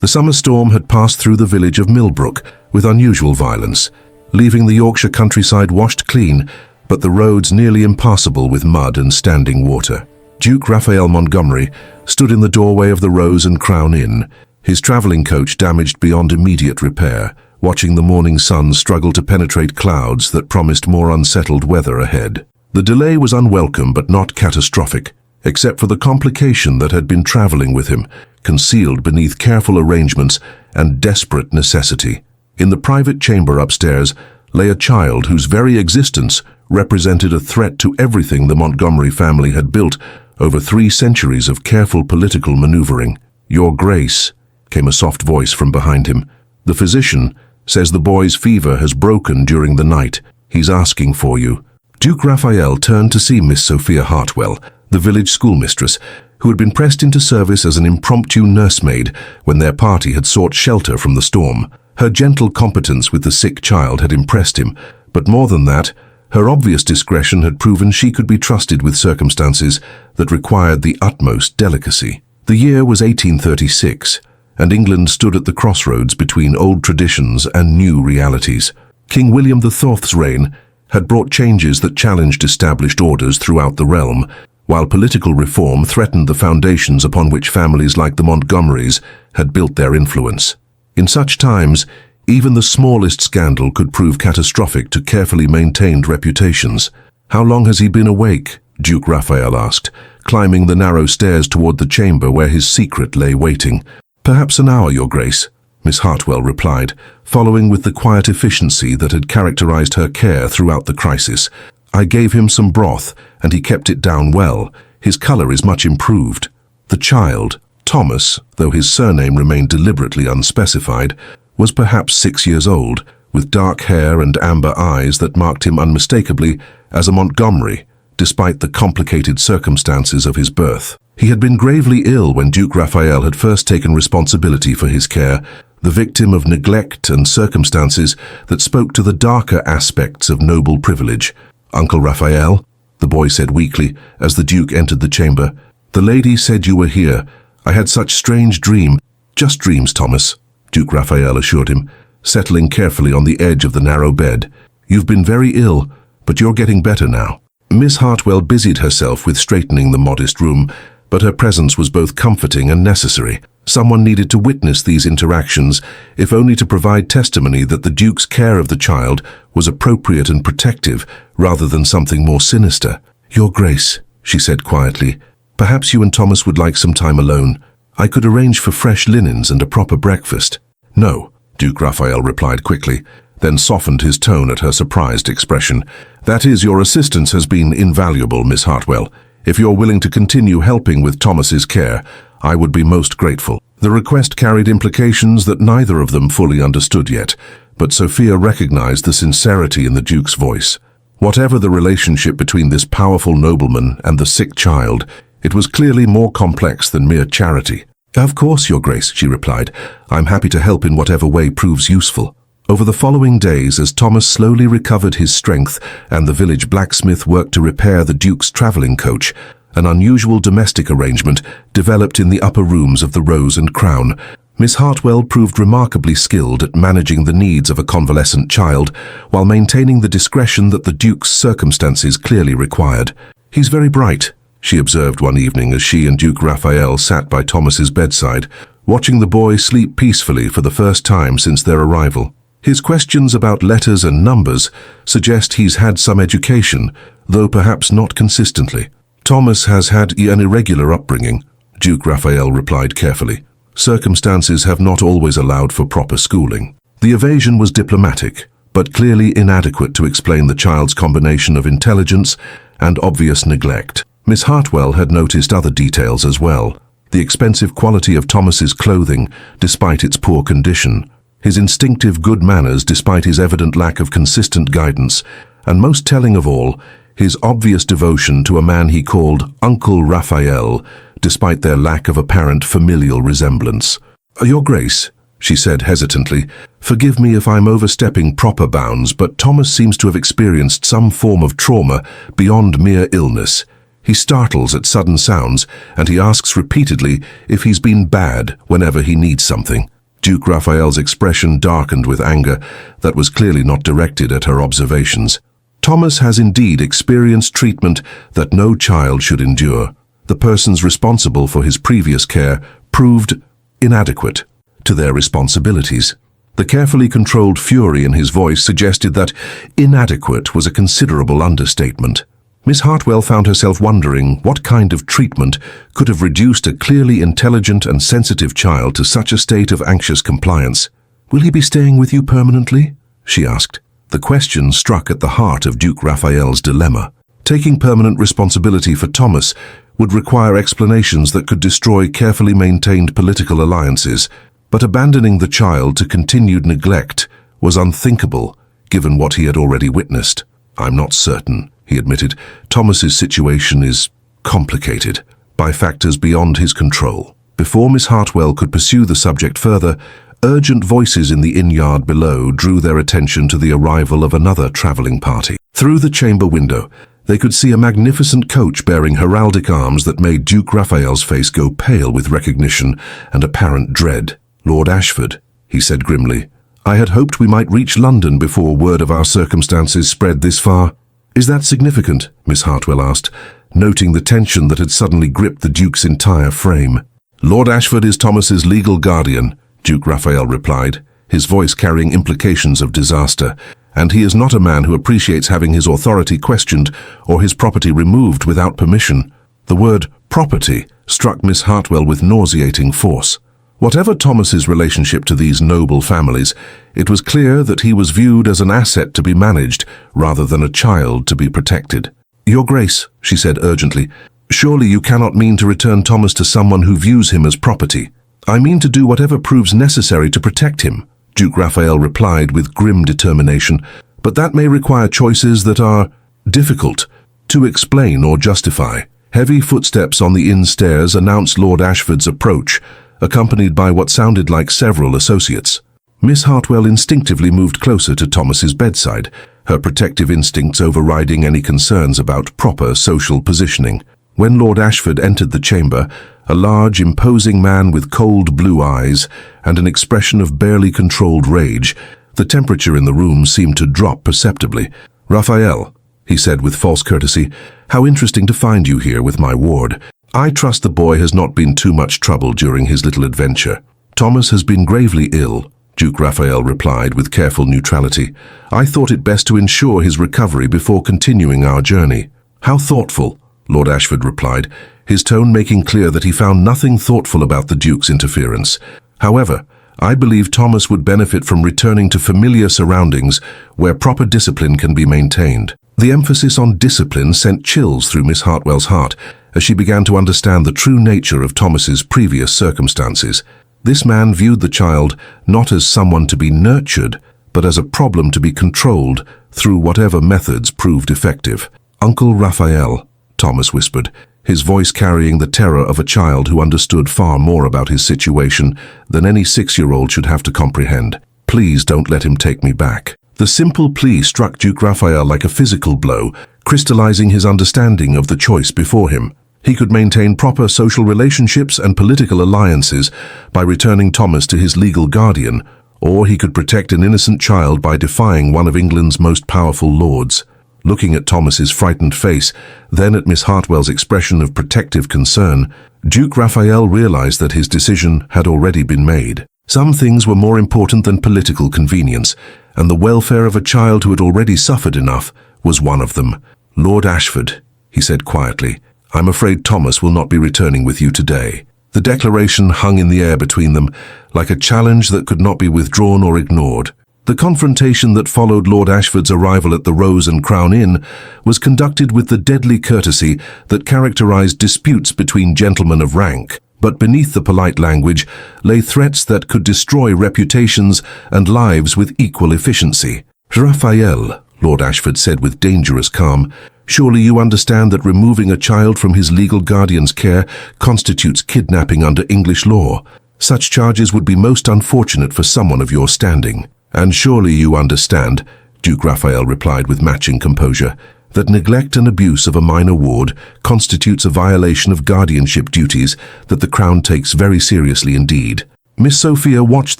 The summer storm had passed through the village of Millbrook with unusual violence, leaving the Yorkshire countryside washed clean, but the roads nearly impassable with mud and standing water. Duke Raphael Montgomery stood in the doorway of the Rose and Crown Inn, his travelling coach damaged beyond immediate repair, watching the morning sun struggle to penetrate clouds that promised more unsettled weather ahead. The delay was unwelcome but not catastrophic, except for the complication that had been travelling with him, concealed beneath careful arrangements and desperate necessity. In the private chamber upstairs lay a child whose very existence represented a threat to everything the Montgomery family had built over 3 centuries of careful political maneuvering. "Your Grace," came a soft voice from behind him. "The physician says the boy's fever has broken during the night. He's asking for you." Duke Raphael turned to see Miss Sophia Hartwell, the village schoolmistress, who had been pressed into service as an impromptu nursemaid when their party had sought shelter from the storm. Her gentle competence with the sick child had impressed him, but more than that, her obvious discretion had proven she could be trusted with circumstances that required the utmost delicacy. The year was 1836, and England stood at the crossroads between old traditions and new realities. King William IV's reign had brought changes that challenged established orders throughout the realm, while political reform threatened the foundations upon which families like the Montgomerys had built their influence. In such times, even the smallest scandal could prove catastrophic to carefully maintained reputations. "How long has he been awake?" Duke Raphael asked, climbing the narrow stairs toward the chamber where his secret lay waiting. "Perhaps an hour, Your Grace," Miss Hartwell replied, following with the quiet efficiency that had characterized her care throughout the crisis. "I gave him some broth, and he kept it down well. His color is much improved." The child, Thomas, though his surname remained deliberately unspecified, was perhaps 6 years old, with dark hair and amber eyes that marked him unmistakably as a Montgomery, despite the complicated circumstances of his birth. He had been gravely ill when Duke Raphael had first taken responsibility for his care, the victim of neglect and circumstances that spoke to the darker aspects of noble privilege. "Uncle Raphael," the boy said weakly as the Duke entered the chamber, "the lady said you were here. I had such strange dream." "Just dreams, Thomas," Duke Raphael assured him, settling carefully on the edge of the narrow bed. "You've been very ill, but you're getting better now." Miss Hartwell busied herself with straightening the modest room, but her presence was both comforting and necessary. Someone needed to witness these interactions, if only to provide testimony that the Duke's care of the child was appropriate and protective, rather than something more sinister. "Your Grace," she said quietly, "perhaps you and Thomas would like some time alone. I could arrange for fresh linens and a proper breakfast." "No," Duke Raphael replied quickly, then softened his tone at her surprised expression. "That is, your assistance has been invaluable, Miss Hartwell. If you're willing to continue helping with Thomas's care, I would be most grateful." The request carried implications that neither of them fully understood yet, but Sophia recognized the sincerity in the Duke's voice. Whatever the relationship between this powerful nobleman and the sick child, it was clearly more complex than mere charity. "Of course, Your Grace," she replied. "I'm happy to help in whatever way proves useful." Over the following days, as Thomas slowly recovered his strength and the village blacksmith worked to repair the Duke's travelling coach, an unusual domestic arrangement developed in the upper rooms of the Rose and Crown. Miss Hartwell proved remarkably skilled at managing the needs of a convalescent child while maintaining the discretion that the Duke's circumstances clearly required. "He's very bright," she observed one evening as she and Duke Raphael sat by Thomas's bedside, watching the boy sleep peacefully for the first time since their arrival. "His questions about letters and numbers suggest he's had some education, though perhaps not consistently." "Thomas has had an irregular upbringing," Duke Raphael replied carefully. "Circumstances have not always allowed for proper schooling." The evasion was diplomatic, but clearly inadequate to explain the child's combination of intelligence and obvious neglect. Miss Hartwell had noticed other details as well. The expensive quality of Thomas's clothing, despite its poor condition, his instinctive good manners despite his evident lack of consistent guidance, and most telling of all, his obvious devotion to a man he called Uncle Raphael, despite their lack of apparent familial resemblance. "Your Grace," she said hesitantly, "forgive me if I'm overstepping proper bounds, but Thomas seems to have experienced some form of trauma beyond mere illness. He startles at sudden sounds, and he asks repeatedly if he's been bad whenever he needs something. Duke Raphael's expression darkened with anger that was clearly not directed at her observations. Thomas has indeed experienced treatment that no child should endure. The persons responsible for his previous care proved inadequate to their responsibilities. The carefully controlled fury in his voice suggested that inadequate was a considerable understatement. Miss Hartwell found herself wondering what kind of treatment could have reduced a clearly intelligent and sensitive child to such a state of anxious compliance. "Will he be staying with you permanently?" she asked. The question struck at the heart of Duke Raphael's dilemma. Taking permanent responsibility for Thomas would require explanations that could destroy carefully maintained political alliances, but abandoning the child to continued neglect was unthinkable, given what he had already witnessed. "I'm not certain," he admitted. "Thomas's situation is complicated by factors beyond his control." Before Miss Hartwell could pursue the subject further, urgent voices in the inn-yard below drew their attention to the arrival of another travelling party. Through the chamber window, they could see a magnificent coach bearing heraldic arms that made Duke Raphael's face go pale with recognition and apparent dread. "Lord Ashford," he said grimly, "I had hoped we might reach London before word of our circumstances spread this far." "Is that significant?" Miss Hartwell asked, noting the tension that had suddenly gripped the Duke's entire frame. "Lord Ashford is Thomas's legal guardian," Duke Raphael replied, his voice carrying implications of disaster, "and he is not a man who appreciates having his authority questioned or his property removed without permission." The word property struck Miss Hartwell with nauseating force. Whatever Thomas's relationship to these noble families, it was clear that he was viewed as an asset to be managed rather than a child to be protected. "Your Grace," she said urgently, "surely you cannot mean to return Thomas to someone who views him as property." "I mean to do whatever proves necessary to protect him," Duke Raphael replied with grim determination, "but that may require choices that are difficult to explain or justify." Heavy footsteps on the inn stairs announced Lord Ashford's approach, accompanied by what sounded like several associates. Miss Hartwell instinctively moved closer to Thomas's bedside, her protective instincts overriding any concerns about proper social positioning. When Lord Ashford entered the chamber, a large, imposing man with cold blue eyes and an expression of barely controlled rage, the temperature in the room seemed to drop perceptibly. "Raphael," he said with false courtesy, "how interesting to find you here with my ward. I trust the boy has not been too much trouble during his little adventure." "Thomas has been gravely ill," Duke Raphael replied with careful neutrality. "I thought it best to ensure his recovery before continuing our journey." "How thoughtful," Lord Ashford replied, his tone making clear that he found nothing thoughtful about the Duke's interference. "However, I believe Thomas would benefit from returning to familiar surroundings where proper discipline can be maintained." The emphasis on discipline sent chills through Miss Hartwell's heart as she began to understand the true nature of Thomas's previous circumstances. This man viewed the child not as someone to be nurtured, but as a problem to be controlled through whatever methods proved effective. "Uncle Raphael," Thomas whispered, his voice carrying the terror of a child who understood far more about his situation than any 6-year-old should have to comprehend. "Please don't let him take me back." The simple plea struck Duke Raphael like a physical blow, crystallizing his understanding of the choice before him. He could maintain proper social relationships and political alliances by returning Thomas to his legal guardian, or he could protect an innocent child by defying one of England's most powerful lords. Looking at Thomas's frightened face, then at Miss Hartwell's expression of protective concern, Duke Raphael realized that his decision had already been made. Some things were more important than political convenience, and the welfare of a child who had already suffered enough was one of them. "Lord Ashford," he said quietly, "I'm afraid Thomas will not be returning with you today." The declaration hung in the air between them, like a challenge that could not be withdrawn or ignored. The confrontation that followed Lord Ashford's arrival at the Rose and Crown Inn was conducted with the deadly courtesy that characterized disputes between gentlemen of rank, but beneath the polite language lay threats that could destroy reputations and lives with equal efficiency. "Raphael," Lord Ashford said with dangerous calm, "surely you understand that removing a child from his legal guardian's care constitutes kidnapping under English law. Such charges would be most unfortunate for someone of your standing." "And surely you understand," Duke Raphael replied with matching composure, that neglect and abuse of a minor ward constitutes a violation of guardianship duties that the Crown takes very seriously indeed. Miss Sophia watched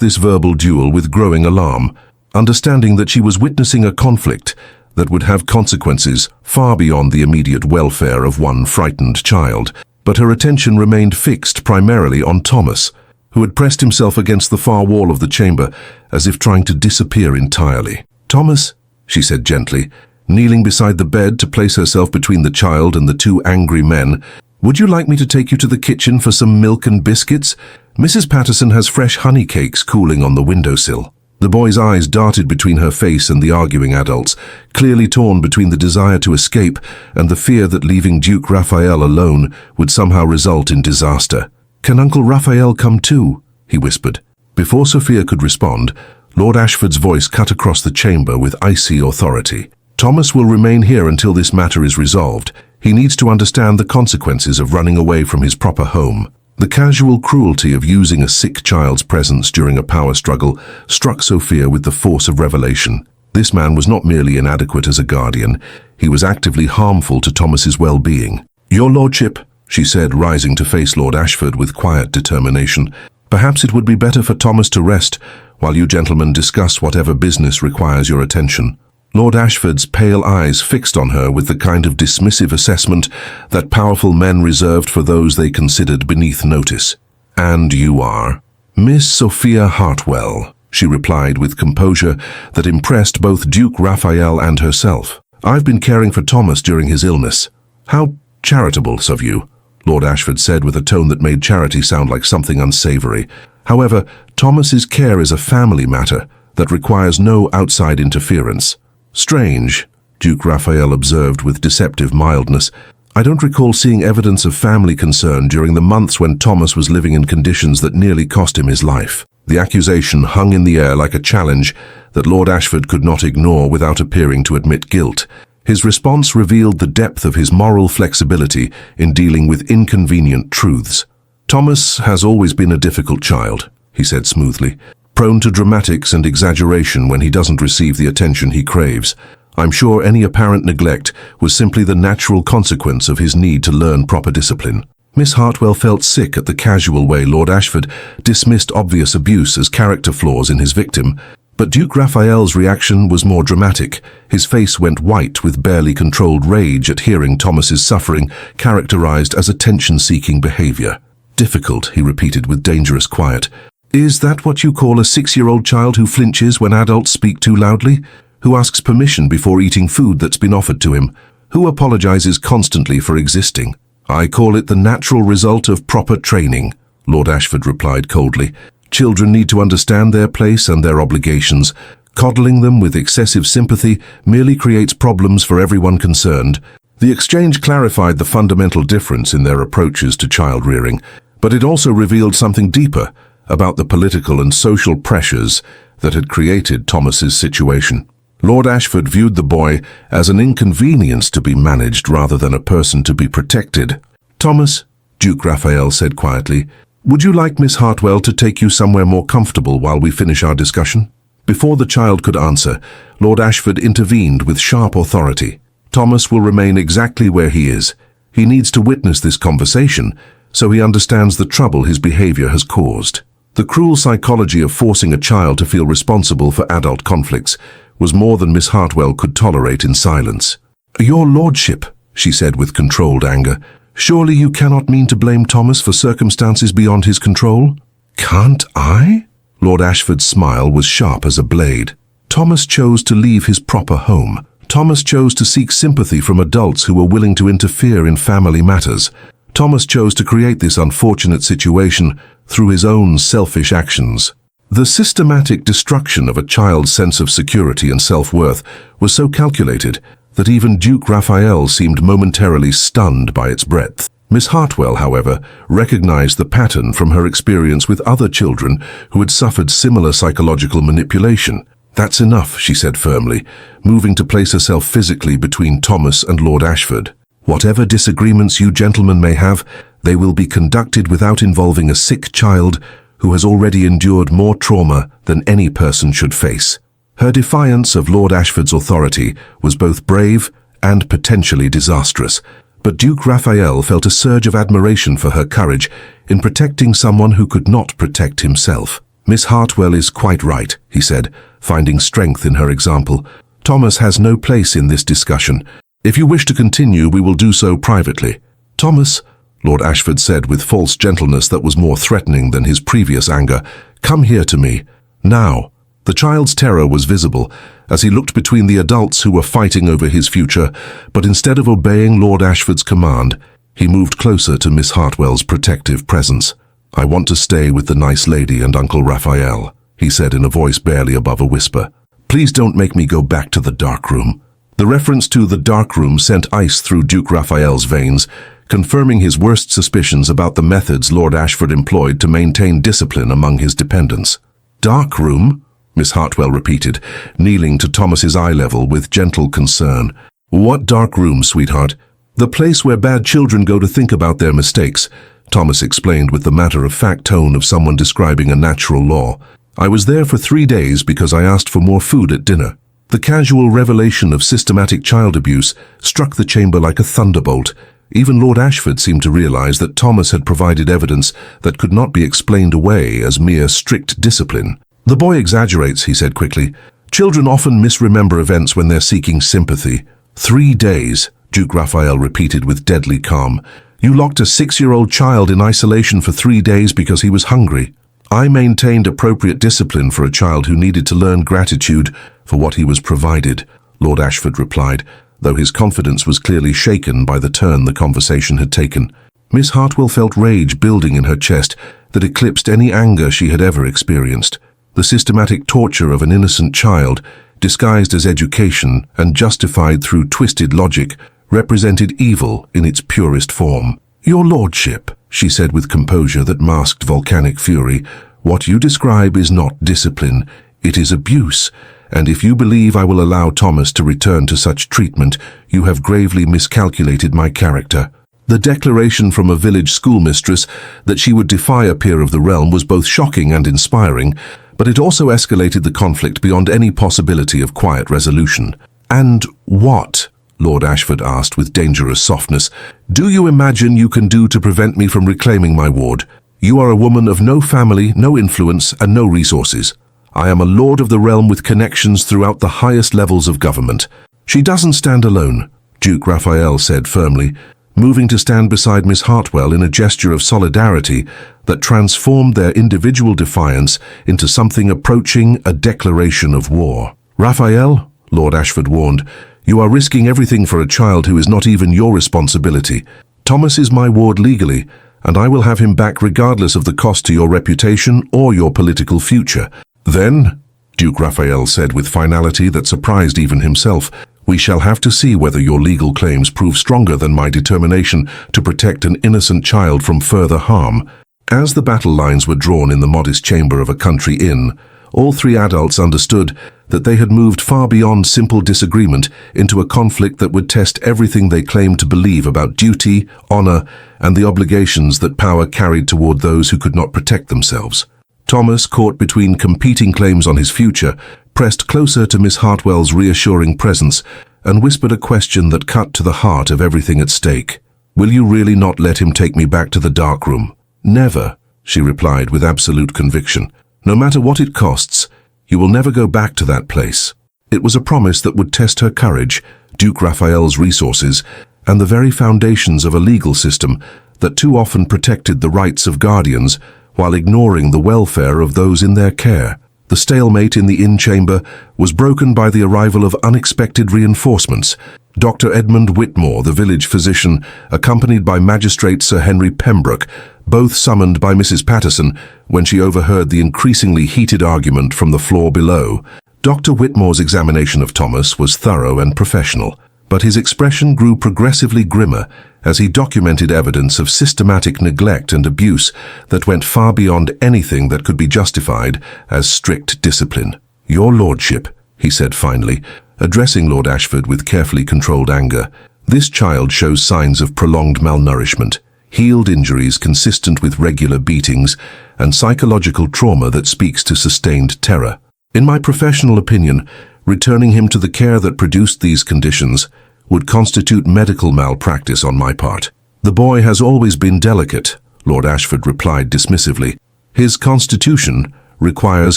this verbal duel with growing alarm, understanding that she was witnessing a conflict that would have consequences far beyond the immediate welfare of one frightened child. But her attention remained fixed primarily on Thomas, who had pressed himself against the far wall of the chamber as if trying to disappear entirely. "Thomas," she said gently, kneeling beside the bed to place herself between the child and the two angry men, "would you like me to take you to the kitchen for some milk and biscuits? Mrs. Patterson has fresh honey cakes cooling on the windowsill." The boy's eyes darted between her face and the arguing adults, clearly torn between the desire to escape and the fear that leaving Duke Raphael alone would somehow result in disaster. "Can Uncle Raphael come too?" he whispered. Before Sophia could respond, Lord Ashford's voice cut across the chamber with icy authority. "Thomas will remain here until this matter is resolved. He needs to understand the consequences of running away from his proper home." The casual cruelty of using a sick child's presence during a power struggle struck Sophia with the force of revelation. This man was not merely inadequate as a guardian, he was actively harmful to Thomas's well-being. "Your lordship," she said, rising to face Lord Ashford with quiet determination, "perhaps it would be better for Thomas to rest while you gentlemen discuss whatever business requires your attention." Lord Ashford's pale eyes fixed on her with the kind of dismissive assessment that powerful men reserved for those they considered beneath notice. "And you are?" "Miss Sophia Hartwell," she replied with composure that impressed both Duke Raphael and herself. "I've been caring for Thomas during his illness." "How charitable of you," Lord Ashford said with a tone that made charity sound like something unsavory. "However, Thomas's care is a family matter that requires no outside interference." "Strange," Duke Raphael observed with deceptive mildness. "I don't recall seeing evidence of family concern during the months when Thomas was living in conditions that nearly cost him his life." The accusation hung in the air like a challenge that Lord Ashford could not ignore without appearing to admit guilt. His response revealed the depth of his moral flexibility in dealing with inconvenient truths. "Thomas has always been a difficult child," he said smoothly, "prone to dramatics and exaggeration when he doesn't receive the attention he craves. I'm sure any apparent neglect was simply the natural consequence of his need to learn proper discipline." Miss Hartwell felt sick at the casual way Lord Ashford dismissed obvious abuse as character flaws in his victim, but Duke Raphael's reaction was more dramatic. His face went white with barely controlled rage at hearing Thomas's suffering characterized as attention-seeking behavior. "Difficult," he repeated with dangerous quiet. "Is that what you call a 6-year-old child who flinches when adults speak too loudly? Who asks permission before eating food that's been offered to him? Who apologizes constantly for existing?" "I call it the natural result of proper training," Lord Ashford replied coldly. "Children need to understand their place and their obligations. Coddling them with excessive sympathy merely creates problems for everyone concerned." The exchange clarified the fundamental difference in their approaches to child rearing, but it also revealed something deeper about the political and social pressures that had created Thomas's situation. Lord Ashford viewed the boy as an inconvenience to be managed rather than a person to be protected. "Thomas," Duke Raphael said quietly, "would you like Miss Hartwell to take you somewhere more comfortable while we finish our discussion?" Before the child could answer, Lord Ashford intervened with sharp authority. "Thomas will remain exactly where he is. He needs to witness this conversation so he understands the trouble his behavior has caused." The cruel psychology of forcing a child to feel responsible for adult conflicts was more than Miss Hartwell could tolerate in silence. "Your lordship," she said with controlled anger, "surely you cannot mean to blame Thomas for circumstances beyond his control?" "Can't I?" Lord Ashford's smile was sharp as a blade. "Thomas chose to leave his proper home. Thomas chose to seek sympathy from adults who were willing to interfere in family matters. Thomas chose to create this unfortunate situation through his own selfish actions." The systematic destruction of a child's sense of security and self-worth was so calculated that even Duke Raphael seemed momentarily stunned by its breadth. Miss Hartwell, however, recognized the pattern from her experience with other children who had suffered similar psychological manipulation. "That's enough," she said firmly, moving to place herself physically between Thomas and Lord Ashford. "Whatever disagreements you gentlemen may have, they will be conducted without involving a sick child who has already endured more trauma than any person should face." Her defiance of Lord Ashford's authority was both brave and potentially disastrous. But Duke Raphael felt a surge of admiration for her courage in protecting someone who could not protect himself. "Miss Hartwell is quite right," he said, finding strength in her example. "Thomas has no place in this discussion. If you wish to continue, we will do so privately." "Thomas," Lord Ashford said with false gentleness that was more threatening than his previous anger, "come here to me. Now." The child's terror was visible as he looked between the adults who were fighting over his future, but instead of obeying Lord Ashford's command, he moved closer to Miss Hartwell's protective presence. "I want to stay with the nice lady and Uncle Raphael," he said in a voice barely above a whisper. "Please don't make me go back to the dark room." The reference to the dark room sent ice through Duke Raphael's veins, confirming his worst suspicions about the methods Lord Ashford employed to maintain discipline among his dependents. "Dark room?" Miss Hartwell repeated, kneeling to Thomas's eye level with gentle concern. "What dark room, sweetheart?" "The place where bad children go to think about their mistakes," Thomas explained with the matter-of-fact tone of someone describing a natural law. "I was there for 3 days because I asked for more food at dinner." The casual revelation of systematic child abuse struck the chamber like a thunderbolt. Even Lord Ashford seemed to realize that Thomas had provided evidence that could not be explained away as mere strict discipline. "The boy exaggerates," he said quickly. "Children often misremember events when they're seeking sympathy." 3 days, Duke Raphael repeated with deadly calm. "You locked a 6-year-old child in isolation for 3 days because he was hungry." "I maintained appropriate discipline for a child who needed to learn gratitude for what he was provided," Lord Ashford replied, though his confidence was clearly shaken by the turn the conversation had taken. Miss Hartwell felt rage building in her chest that eclipsed any anger she had ever experienced. The systematic torture of an innocent child, disguised as education and justified through twisted logic, represented evil in its purest form. "Your lordship," she said with composure that masked volcanic fury, "what you describe is not discipline, it is abuse, and if you believe I will allow Thomas to return to such treatment, you have gravely miscalculated my character." The declaration from a village schoolmistress that she would defy a peer of the realm was both shocking and inspiring, but it also escalated the conflict beyond any possibility of quiet resolution. "And what," Lord Ashford asked with dangerous softness, "do you imagine you can do to prevent me from reclaiming my ward? You are a woman of no family, no influence, and no resources. I am a lord of the realm with connections throughout the highest levels of government." "She doesn't stand alone," Duke Raphael said firmly, moving to stand beside Miss Hartwell in a gesture of solidarity that transformed their individual defiance into something approaching a declaration of war. "Raphael," Lord Ashford warned, "you are risking everything for a child who is not even your responsibility. Thomas is my ward legally, and I will have him back regardless of the cost to your reputation or your political future." "Then," Duke Raphael said with finality that surprised even himself, "we shall have to see whether your legal claims prove stronger than my determination to protect an innocent child from further harm." As the battle lines were drawn in the modest chamber of a country inn, all 3 adults understood that they had moved far beyond simple disagreement into a conflict that would test everything they claimed to believe about duty, honor, and the obligations that power carried toward those who could not protect themselves. Thomas, caught between competing claims on his future, pressed closer to Miss Hartwell's reassuring presence and whispered a question that cut to the heart of everything at stake. "Will you really not let him take me back to the dark room?" "Never," she replied with absolute conviction. "No matter what it costs, you will never go back to that place." It was a promise that would test her courage, Duke Raphael's resources, and the very foundations of a legal system that too often protected the rights of guardians while ignoring the welfare of those in their care. The stalemate in the inn chamber was broken by the arrival of unexpected reinforcements. Dr. Edmund Whitmore, the village physician, accompanied by Magistrate Sir Henry Pembroke, both summoned by Mrs. Patterson when she overheard the increasingly heated argument from the floor below. Dr. Whitmore's examination of Thomas was thorough and professional, but his expression grew progressively grimmer as he documented evidence of systematic neglect and abuse that went far beyond anything that could be justified as strict discipline. "Your lordship," he said finally, addressing Lord Ashford with carefully controlled anger, "this child shows signs of prolonged malnourishment, healed injuries consistent with regular beatings, and psychological trauma that speaks to sustained terror. In my professional opinion, returning him to the care that produced these conditions would constitute medical malpractice on my part. The boy has always been delicate, Lord Ashford replied dismissively. His constitution requires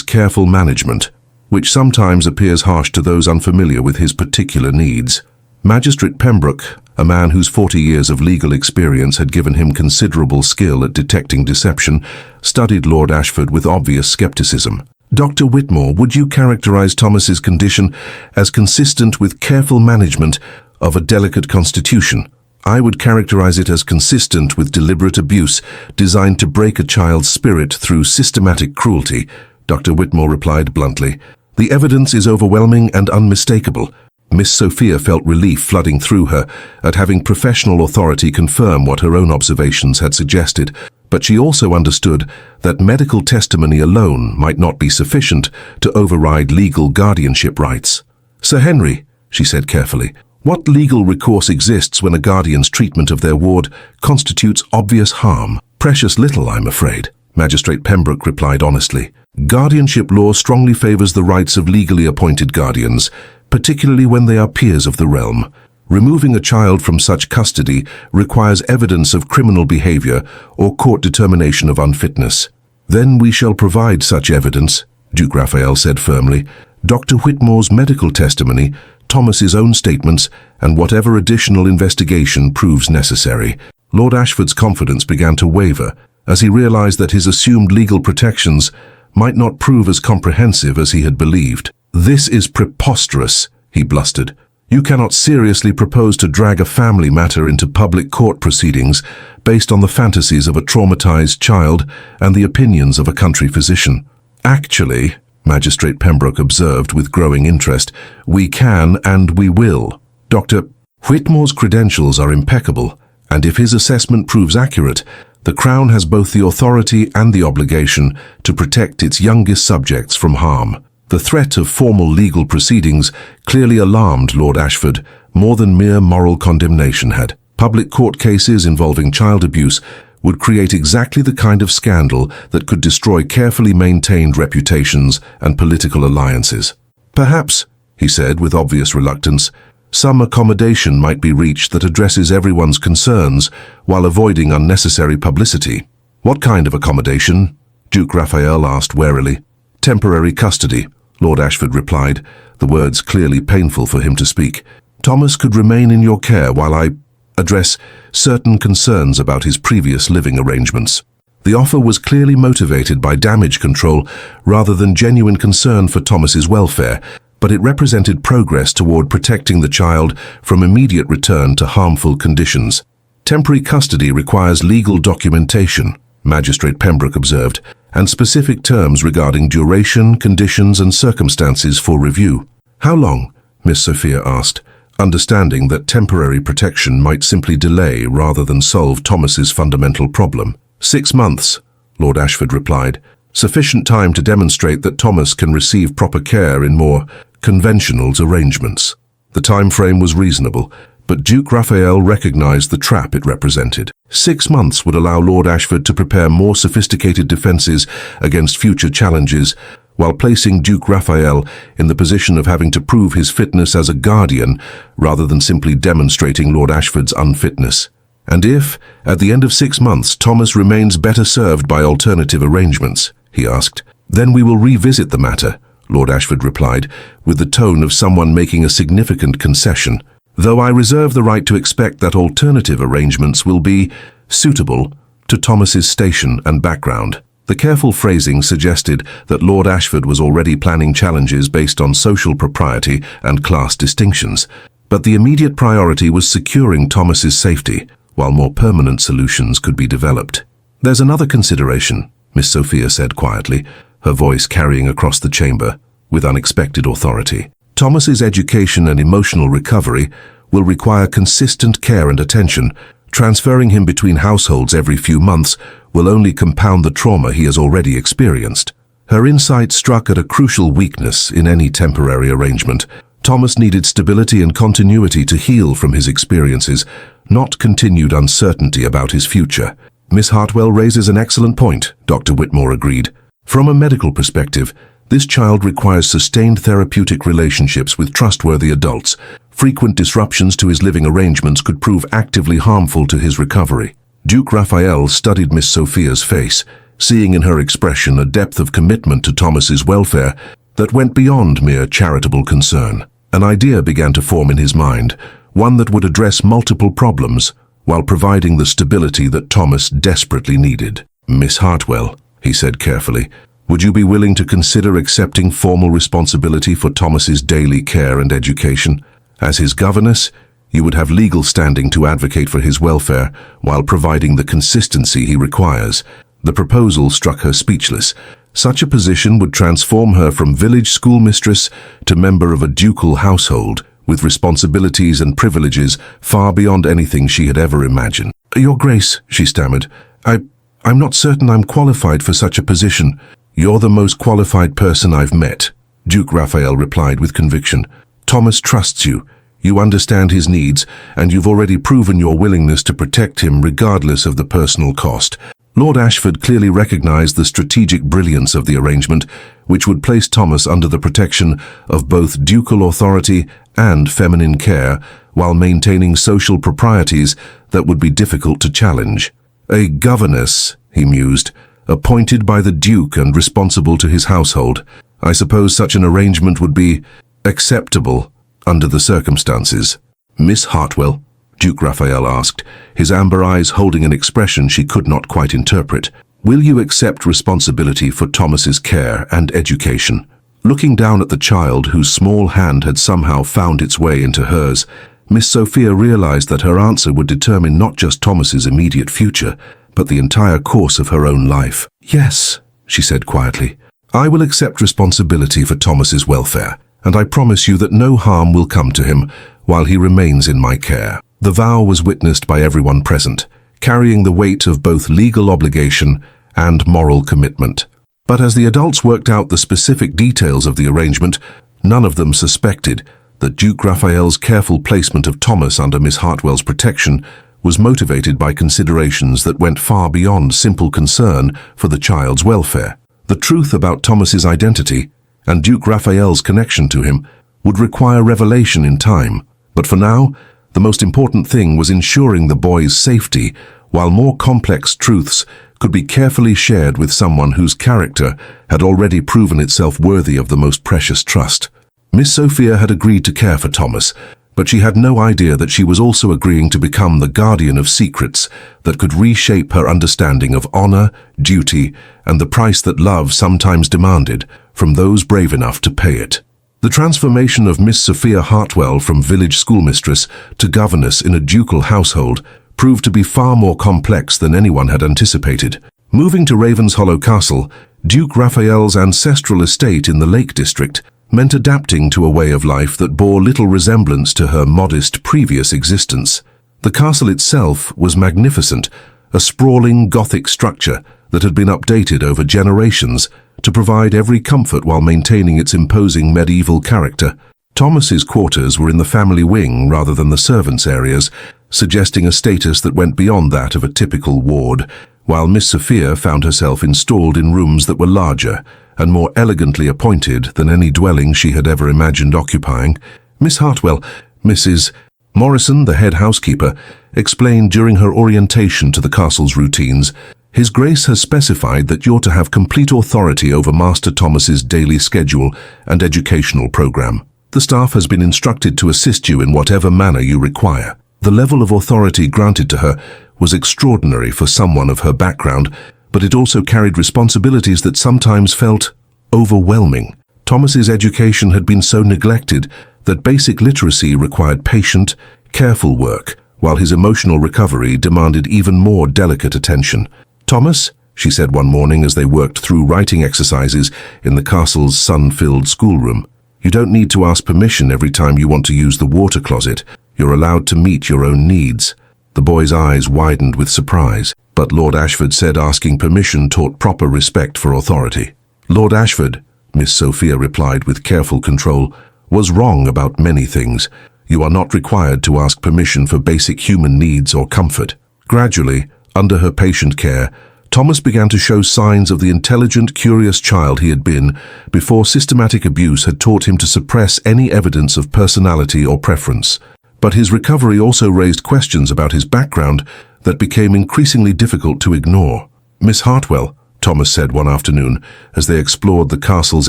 careful management, which sometimes appears harsh to those unfamiliar with his particular needs. Magistrate Pembroke, a man whose 40 years of legal experience had given him considerable skill at detecting deception, studied Lord Ashford with obvious skepticism. Dr. Whitmore, would you characterize Thomas's condition as consistent with careful management of a delicate constitution? I would characterize it as consistent with deliberate abuse designed to break a child's spirit through systematic cruelty, Dr. Whitmore replied bluntly. The evidence is overwhelming and unmistakable. Miss Sophia felt relief flooding through her at having professional authority confirm what her own observations had suggested, but she also understood that medical testimony alone might not be sufficient to override legal guardianship rights. Sir Henry, she said carefully, what legal recourse exists when a guardian's treatment of their ward constitutes obvious harm? Precious little, I'm afraid, Magistrate Pembroke replied honestly. Guardianship law strongly favors the rights of legally appointed guardians, particularly when they are peers of the realm. Removing a child from such custody requires evidence of criminal behavior or court determination of unfitness. Then we shall provide such evidence, Duke Raphael said firmly. Dr. Whitmore's medical testimony, Thomas's own statements, and whatever additional investigation proves necessary. Lord Ashford's confidence began to waver as he realized that his assumed legal protections might not prove as comprehensive as he had believed. This is preposterous, he blustered. You cannot seriously propose to drag a family matter into public court proceedings based on the fantasies of a traumatized child and the opinions of a country physician. Actually, Magistrate Pembroke observed with growing interest, we can and we will. Dr. Whitmore's credentials are impeccable, and if his assessment proves accurate, the Crown has both the authority and the obligation to protect its youngest subjects from harm. The threat of formal legal proceedings clearly alarmed Lord Ashford more than mere moral condemnation had. Public court cases involving child abuse would create exactly the kind of scandal that could destroy carefully maintained reputations and political alliances. Perhaps, he said with obvious reluctance, some accommodation might be reached that addresses everyone's concerns while avoiding unnecessary publicity. What kind of accommodation? Duke Raphael asked warily. Temporary custody, Lord Ashford replied, the words clearly painful for him to speak. Thomas could remain in your care while I address certain concerns about his previous living arrangements. The offer was clearly motivated by damage control rather than genuine concern for Thomas's welfare, but it represented progress toward protecting the child from immediate return to harmful conditions. Temporary custody requires legal documentation, Magistrate Pembroke observed, and specific terms regarding duration, conditions, and circumstances for review. How long? Miss Sophia asked, understanding that temporary protection might simply delay rather than solve Thomas's fundamental problem. 6 months, Lord Ashford replied, sufficient time to demonstrate that Thomas can receive proper care in more conventional arrangements. The time frame was reasonable, but Duke Raphael recognized the trap it represented. 6 months would allow Lord Ashford to prepare more sophisticated defenses against future challenges, while placing Duke Raphael in the position of having to prove his fitness as a guardian rather than simply demonstrating Lord Ashford's unfitness. And if, at the end of 6 months, Thomas remains better served by alternative arrangements, he asked, then we will revisit the matter, Lord Ashford replied, with the tone of someone making a significant concession, though I reserve the right to expect that alternative arrangements will be suitable to Thomas's station and background. The careful phrasing suggested that Lord Ashford was already planning challenges based on social propriety and class distinctions, but the immediate priority was securing Thomas's safety, while more permanent solutions could be developed. There's another consideration, Miss Sophia said quietly, her voice carrying across the chamber with unexpected authority. Thomas's education and emotional recovery will require consistent care and attention. Transferring him between households every few months will only compound the trauma he has already experienced. Her insight struck at a crucial weakness in any temporary arrangement. Thomas needed stability and continuity to heal from his experiences, not continued uncertainty about his future. Miss Hartwell raises an excellent point, Dr. Whitmore agreed. From a medical perspective, this child requires sustained therapeutic relationships with trustworthy adults, Frequent disruptions to his living arrangements could prove actively harmful to his recovery. Duke Raphael studied Miss Sophia's face, seeing in her expression a depth of commitment to Thomas's welfare that went beyond mere charitable concern. An idea began to form in his mind, one that would address multiple problems while providing the stability that Thomas desperately needed. "Miss Hartwell," he said carefully, "would you be willing to consider accepting formal responsibility for Thomas's daily care and education? As his governess, you would have legal standing to advocate for his welfare while providing the consistency he requires." The proposal struck her speechless. Such a position would transform her from village schoolmistress to member of a ducal household, with responsibilities and privileges far beyond anything she had ever imagined. "Your Grace," she stammered, I'm not certain I'm qualified for such a position." "You're the most qualified person I've met," Duke Raphael replied with conviction. "Thomas trusts you. You understand his needs, and you've already proven your willingness to protect him regardless of the personal cost." Lord Ashford clearly recognized the strategic brilliance of the arrangement, which would place Thomas under the protection of both ducal authority and feminine care, while maintaining social proprieties that would be difficult to challenge. "A governess," he mused, "appointed by the Duke and responsible to his household. I suppose such an arrangement would be acceptable under the circumstances." "Miss Hartwell?" Duke Raphael asked, his amber eyes holding an expression she could not quite interpret. "Will you accept responsibility for Thomas's care and education?" Looking down at the child whose small hand had somehow found its way into hers, Miss Sophia realized that her answer would determine not just Thomas's immediate future, but the entire course of her own life. "Yes," she said quietly, "I will accept responsibility for Thomas's welfare, and I promise you that no harm will come to him while he remains in my care." The vow was witnessed by everyone present, carrying the weight of both legal obligation and moral commitment. But as the adults worked out the specific details of the arrangement, none of them suspected that Duke Raphael's careful placement of Thomas under Miss Hartwell's protection was motivated by considerations that went far beyond simple concern for the child's welfare. The truth about Thomas's identity and Duke Raphael's connection to him would require revelation in time, but for now, the most important thing was ensuring the boy's safety, while more complex truths could be carefully shared with someone whose character had already proven itself worthy of the most precious trust. Miss Sophia had agreed to care for Thomas, but she had no idea that she was also agreeing to become the guardian of secrets that could reshape her understanding of honor, duty, and the price that love sometimes demanded from those brave enough to pay it. The transformation of Miss Sophia Hartwell from village schoolmistress to governess in a ducal household proved to be far more complex than anyone had anticipated. Moving to Ravenshollow Castle, Duke Raphael's ancestral estate in the Lake District, meant adapting to a way of life that bore little resemblance to her modest previous existence. The castle itself was magnificent, a sprawling Gothic structure that had been updated over generations to provide every comfort while maintaining its imposing medieval character. Thomas's quarters were in the family wing rather than the servants' areas, suggesting a status that went beyond that of a typical ward, while Miss Sophia found herself installed in rooms that were larger and more elegantly appointed than any dwelling she had ever imagined occupying. Miss Hartwell, Mrs. Morrison, the head housekeeper, explained during her orientation to the castle's routines, "His Grace has specified that you're to have complete authority over Master Thomas's daily schedule and educational program. The staff has been instructed to assist you in whatever manner you require." The level of authority granted to her was extraordinary for someone of her background, but it also carried responsibilities that sometimes felt overwhelming. Thomas's education had been so neglected that basic literacy required patient, careful work, while his emotional recovery demanded even more delicate attention. "Thomas," she said one morning as they worked through writing exercises in the castle's sun-filled schoolroom, "you don't need to ask permission every time you want to use the water closet. You're allowed to meet your own needs." The boy's eyes widened with surprise, but Lord Ashford said asking permission taught proper respect for authority. "Lord Ashford," Miss Sophia replied with careful control, "was wrong about many things. You are not required to ask permission for basic human needs or comfort." Gradually, under her patient care, Thomas began to show signs of the intelligent, curious child he had been before systematic abuse had taught him to suppress any evidence of personality or preference. But his recovery also raised questions about his background that became increasingly difficult to ignore. "Miss Hartwell," Thomas said one afternoon as they explored the castle's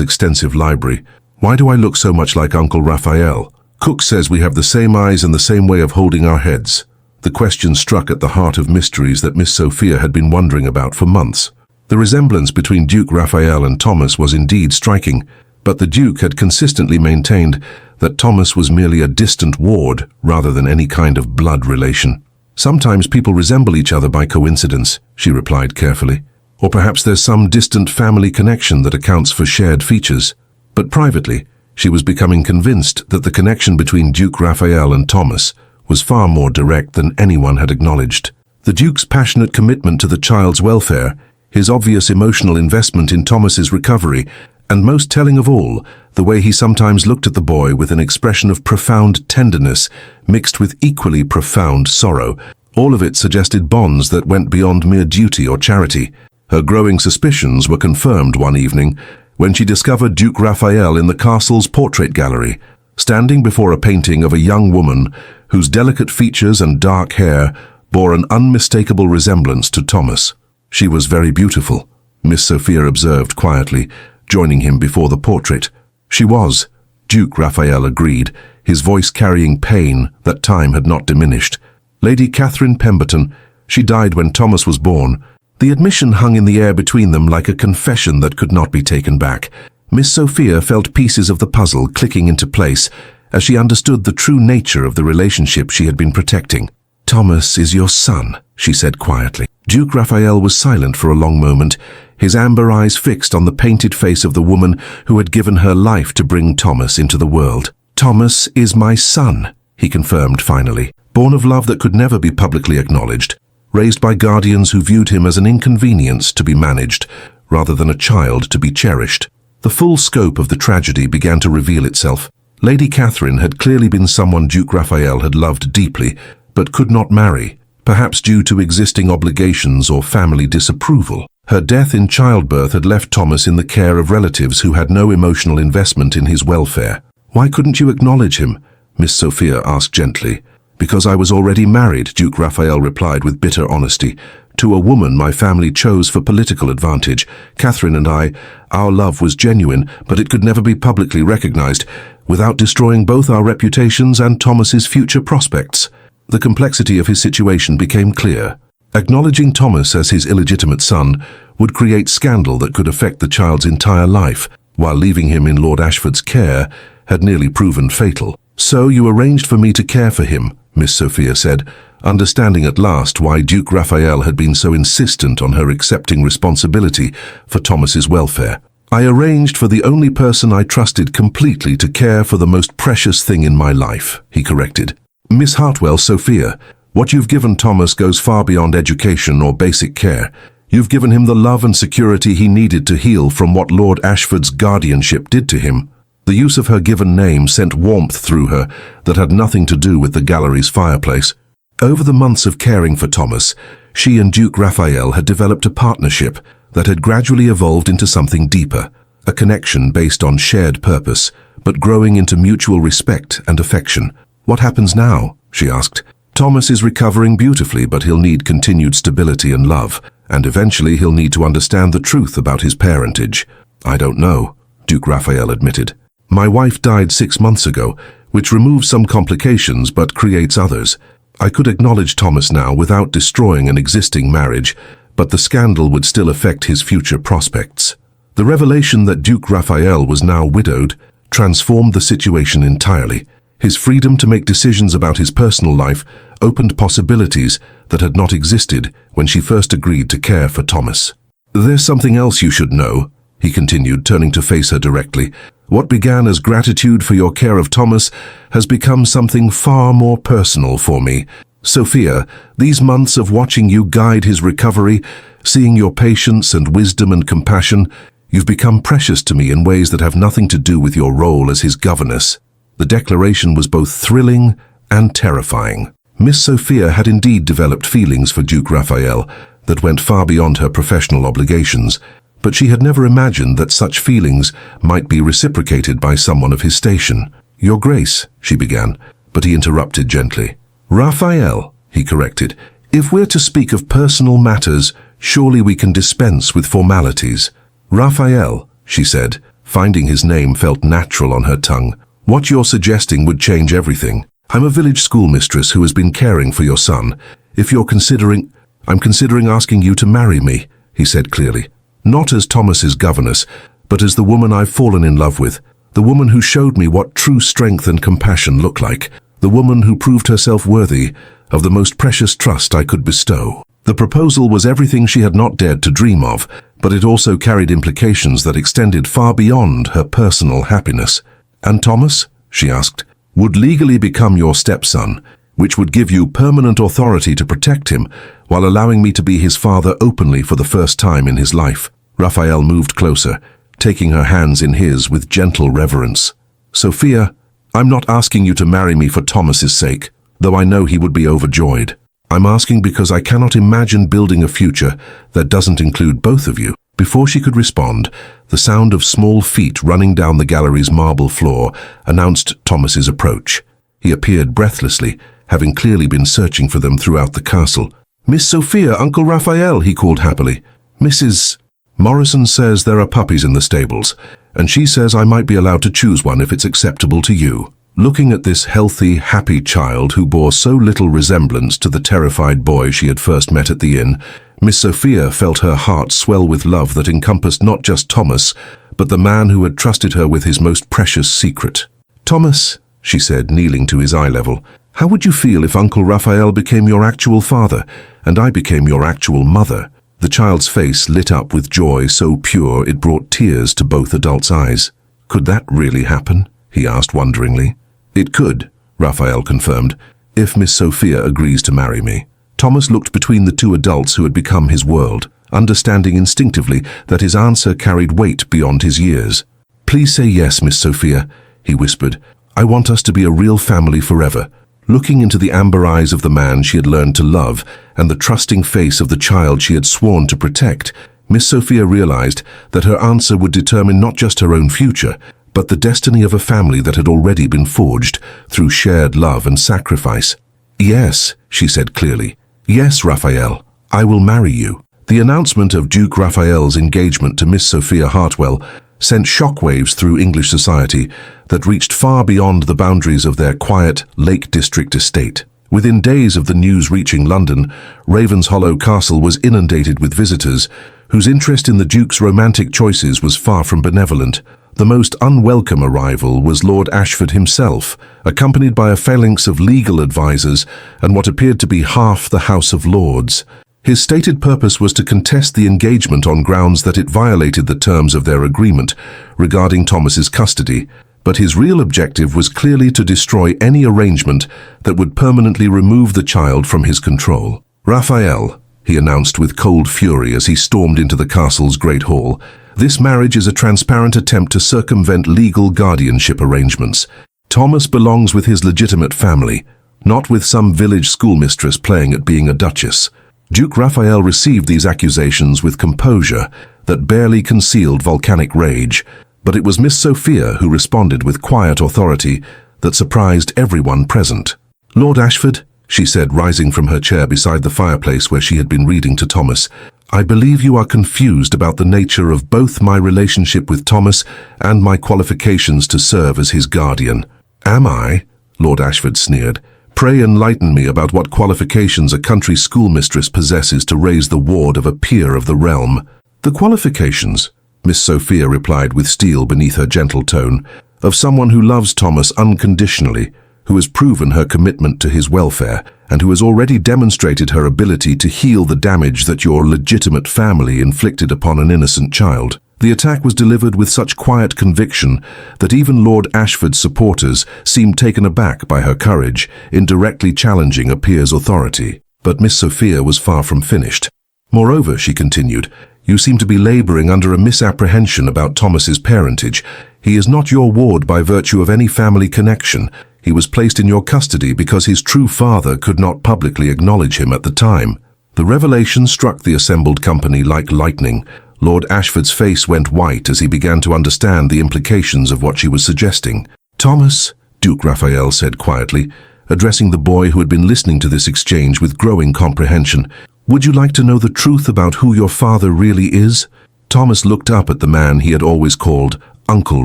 extensive library, "why do I look so much like Uncle Raphael? Cook says we have the same eyes and the same way of holding our heads." The question struck at the heart of mysteries that Miss Sophia had been wondering about for months. The resemblance between Duke Raphael and Thomas was indeed striking, but the Duke had consistently maintained that Thomas was merely a distant ward rather than any kind of blood relation. "Sometimes people resemble each other by coincidence," she replied carefully. "Or perhaps there's some distant family connection that accounts for shared features." But privately, she was becoming convinced that the connection between Duke Raphael and Thomas was far more direct than anyone had acknowledged. The Duke's passionate commitment to the child's welfare, his obvious emotional investment in Thomas's recovery, and most telling of all, the way he sometimes looked at the boy with an expression of profound tenderness mixed with equally profound sorrow, all of it suggested bonds that went beyond mere duty or charity. Her growing suspicions were confirmed one evening when she discovered Duke Raphael in the castle's portrait gallery, standing before a painting of a young woman whose delicate features and dark hair bore an unmistakable resemblance to Thomas. "She was very beautiful," Miss Sophia observed quietly, joining him before the portrait. "She was," Duke Raphael agreed, his voice carrying pain that time had not diminished. "Lady Catherine Pemberton, she died when Thomas was born." The admission hung in the air between them like a confession that could not be taken back. Miss Sophia felt pieces of the puzzle clicking into place as she understood the true nature of the relationship she had been protecting. "Thomas is your son," she said quietly. Duke Raphael was silent for a long moment, his amber eyes fixed on the painted face of the woman who had given her life to bring Thomas into the world. "Thomas is my son," he confirmed finally, "born of love that could never be publicly acknowledged, raised by guardians who viewed him as an inconvenience to be managed, rather than a child to be cherished." The full scope of the tragedy began to reveal itself. Lady Catherine had clearly been someone Duke Raphael had loved deeply, but could not marry, perhaps due to existing obligations or family disapproval. Her death in childbirth had left Thomas in the care of relatives who had no emotional investment in his welfare. "Why couldn't you acknowledge him?" Miss Sophia asked gently. "Because I was already married," Duke Raphael replied with bitter honesty, "to a woman my family chose for political advantage. Catherine and our love was genuine, but it could never be publicly recognized, without destroying both our reputations and Thomas's future prospects." The complexity of his situation became clear. Acknowledging Thomas as his illegitimate son would create scandal that could affect the child's entire life, while leaving him in Lord Ashford's care had nearly proven fatal. "So you arranged for me to care for him," Miss Sophia said, understanding at last why Duke Raphael had been so insistent on her accepting responsibility for Thomas's welfare. "I arranged for the only person I trusted completely to care for the most precious thing in my life," he corrected. "Miss Hartwell, Sophia, what you've given Thomas goes far beyond education or basic care. You've given him the love and security he needed to heal from what Lord Ashford's guardianship did to him." The use of her given name sent warmth through her that had nothing to do with the gallery's fireplace. Over the months of caring for Thomas, she and Duke Raphael had developed a partnership that had gradually evolved into something deeper, a connection based on shared purpose, but growing into mutual respect and affection. "What happens now?" she asked. "Thomas is recovering beautifully, but he'll need continued stability and love, and eventually he'll need to understand the truth about his parentage." "I don't know," Duke Raphael admitted. "My wife died 6 months ago, which removes some complications but creates others. I could acknowledge Thomas now without destroying an existing marriage, but the scandal would still affect his future prospects." The revelation that Duke Raphael was now widowed transformed the situation entirely. His freedom to make decisions about his personal life opened possibilities that had not existed when she first agreed to care for Thomas. "There's something else you should know," he continued, turning to face her directly. "What began as gratitude for your care of Thomas has become something far more personal for me. Sophia, these months of watching you guide his recovery, seeing your patience and wisdom and compassion, you've become precious to me in ways that have nothing to do with your role as his governess." The declaration was both thrilling and terrifying. Miss Sophia had indeed developed feelings for Duke Raphael that went far beyond her professional obligations, but she had never imagined that such feelings might be reciprocated by someone of his station. "Your Grace," she began, but he interrupted gently. "Raphael," he corrected, "if we're to speak of personal matters, surely we can dispense with formalities." "Raphael," she said, finding his name felt natural on her tongue, "what you're suggesting would change everything. I'm a village schoolmistress who has been caring for your son. I'm considering asking you to marry me," he said clearly. "Not as Thomas's governess, but as the woman I've fallen in love with, the woman who showed me what true strength and compassion look like, the woman who proved herself worthy of the most precious trust I could bestow." The proposal was everything she had not dared to dream of, but it also carried implications that extended far beyond her personal happiness. "And Thomas," she asked, "would legally become your stepson, which would give you permanent authority to protect him, while allowing me to be his father openly for the first time in his life." Raphael moved closer, taking her hands in his with gentle reverence. "Sophia, I'm not asking you to marry me for Thomas's sake, though I know he would be overjoyed. I'm asking because I cannot imagine building a future that doesn't include both of you." Before she could respond, the sound of small feet running down the gallery's marble floor announced Thomas's approach. He appeared breathlessly, having clearly been searching for them throughout the castle. "Miss Sophia, Uncle Raphael," he called happily. "Mrs. Morrison says there are puppies in the stables, and she says I might be allowed to choose one if it's acceptable to you." Looking at this healthy, happy child who bore so little resemblance to the terrified boy she had first met at the inn, Miss Sophia felt her heart swell with love that encompassed not just Thomas, but the man who had trusted her with his most precious secret. "Thomas," she said, kneeling to his eye level, "how would you feel if Uncle Raphael became your actual father, and I became your actual mother?" The child's face lit up with joy so pure it brought tears to both adults' eyes. "Could that really happen?" he asked wonderingly. "It could," Raphael confirmed, "if Miss Sophia agrees to marry me." Thomas looked between the two adults who had become his world, understanding instinctively that his answer carried weight beyond his years. "Please say yes, Miss Sophia," he whispered. "I want us to be a real family forever." Looking into the amber eyes of the man she had learned to love and the trusting face of the child she had sworn to protect, Miss Sophia realized that her answer would determine not just her own future, but the destiny of a family that had already been forged through shared love and sacrifice. "Yes," she said clearly. "Yes, Raphael, I will marry you." The announcement of Duke Raphael's engagement to Miss Sophia Hartwell sent shockwaves through English society that reached far beyond the boundaries of their quiet Lake District estate. Within days of the news reaching London, Ravenshollow Castle was inundated with visitors whose interest in the Duke's romantic choices was far from benevolent. The most unwelcome arrival was Lord Ashford himself, accompanied by a phalanx of legal advisers and what appeared to be half the House of Lords. His stated purpose was to contest the engagement on grounds that it violated the terms of their agreement regarding Thomas's custody, but his real objective was clearly to destroy any arrangement that would permanently remove the child from his control. "Raphael," he announced with cold fury as he stormed into the castle's great hall, "this marriage is a transparent attempt to circumvent legal guardianship arrangements. Thomas belongs with his legitimate family, not with some village schoolmistress playing at being a duchess." Duke Raphael received these accusations with composure that barely concealed volcanic rage, but it was Miss Sophia who responded with quiet authority that surprised everyone present. "Lord Ashford," she said, rising from her chair beside the fireplace where she had been reading to Thomas, "I believe you are confused about the nature of both my relationship with Thomas and my qualifications to serve as his guardian." "Am I?" Lord Ashford sneered. "Pray enlighten me about what qualifications a country schoolmistress possesses to raise the ward of a peer of the realm." "The qualifications," Miss Sophia replied with steel beneath her gentle tone, "of someone who loves Thomas unconditionally, who has proven her commitment to his welfare, and who has already demonstrated her ability to heal the damage that your legitimate family inflicted upon an innocent child." The attack was delivered with such quiet conviction that even Lord Ashford's supporters seemed taken aback by her courage in directly challenging a peer's authority. But Miss Sophia was far from finished. "Moreover," she continued, "you seem to be laboring under a misapprehension about Thomas's parentage. He is not your ward by virtue of any family connection. He was placed in your custody because his true father could not publicly acknowledge him at the time." The revelation struck the assembled company like lightning. Lord Ashford's face went white as he began to understand the implications of what she was suggesting. "Thomas," Duke Raphael said quietly, addressing the boy who had been listening to this exchange with growing comprehension, "would you like to know the truth about who your father really is?" Thomas looked up at the man he had always called Uncle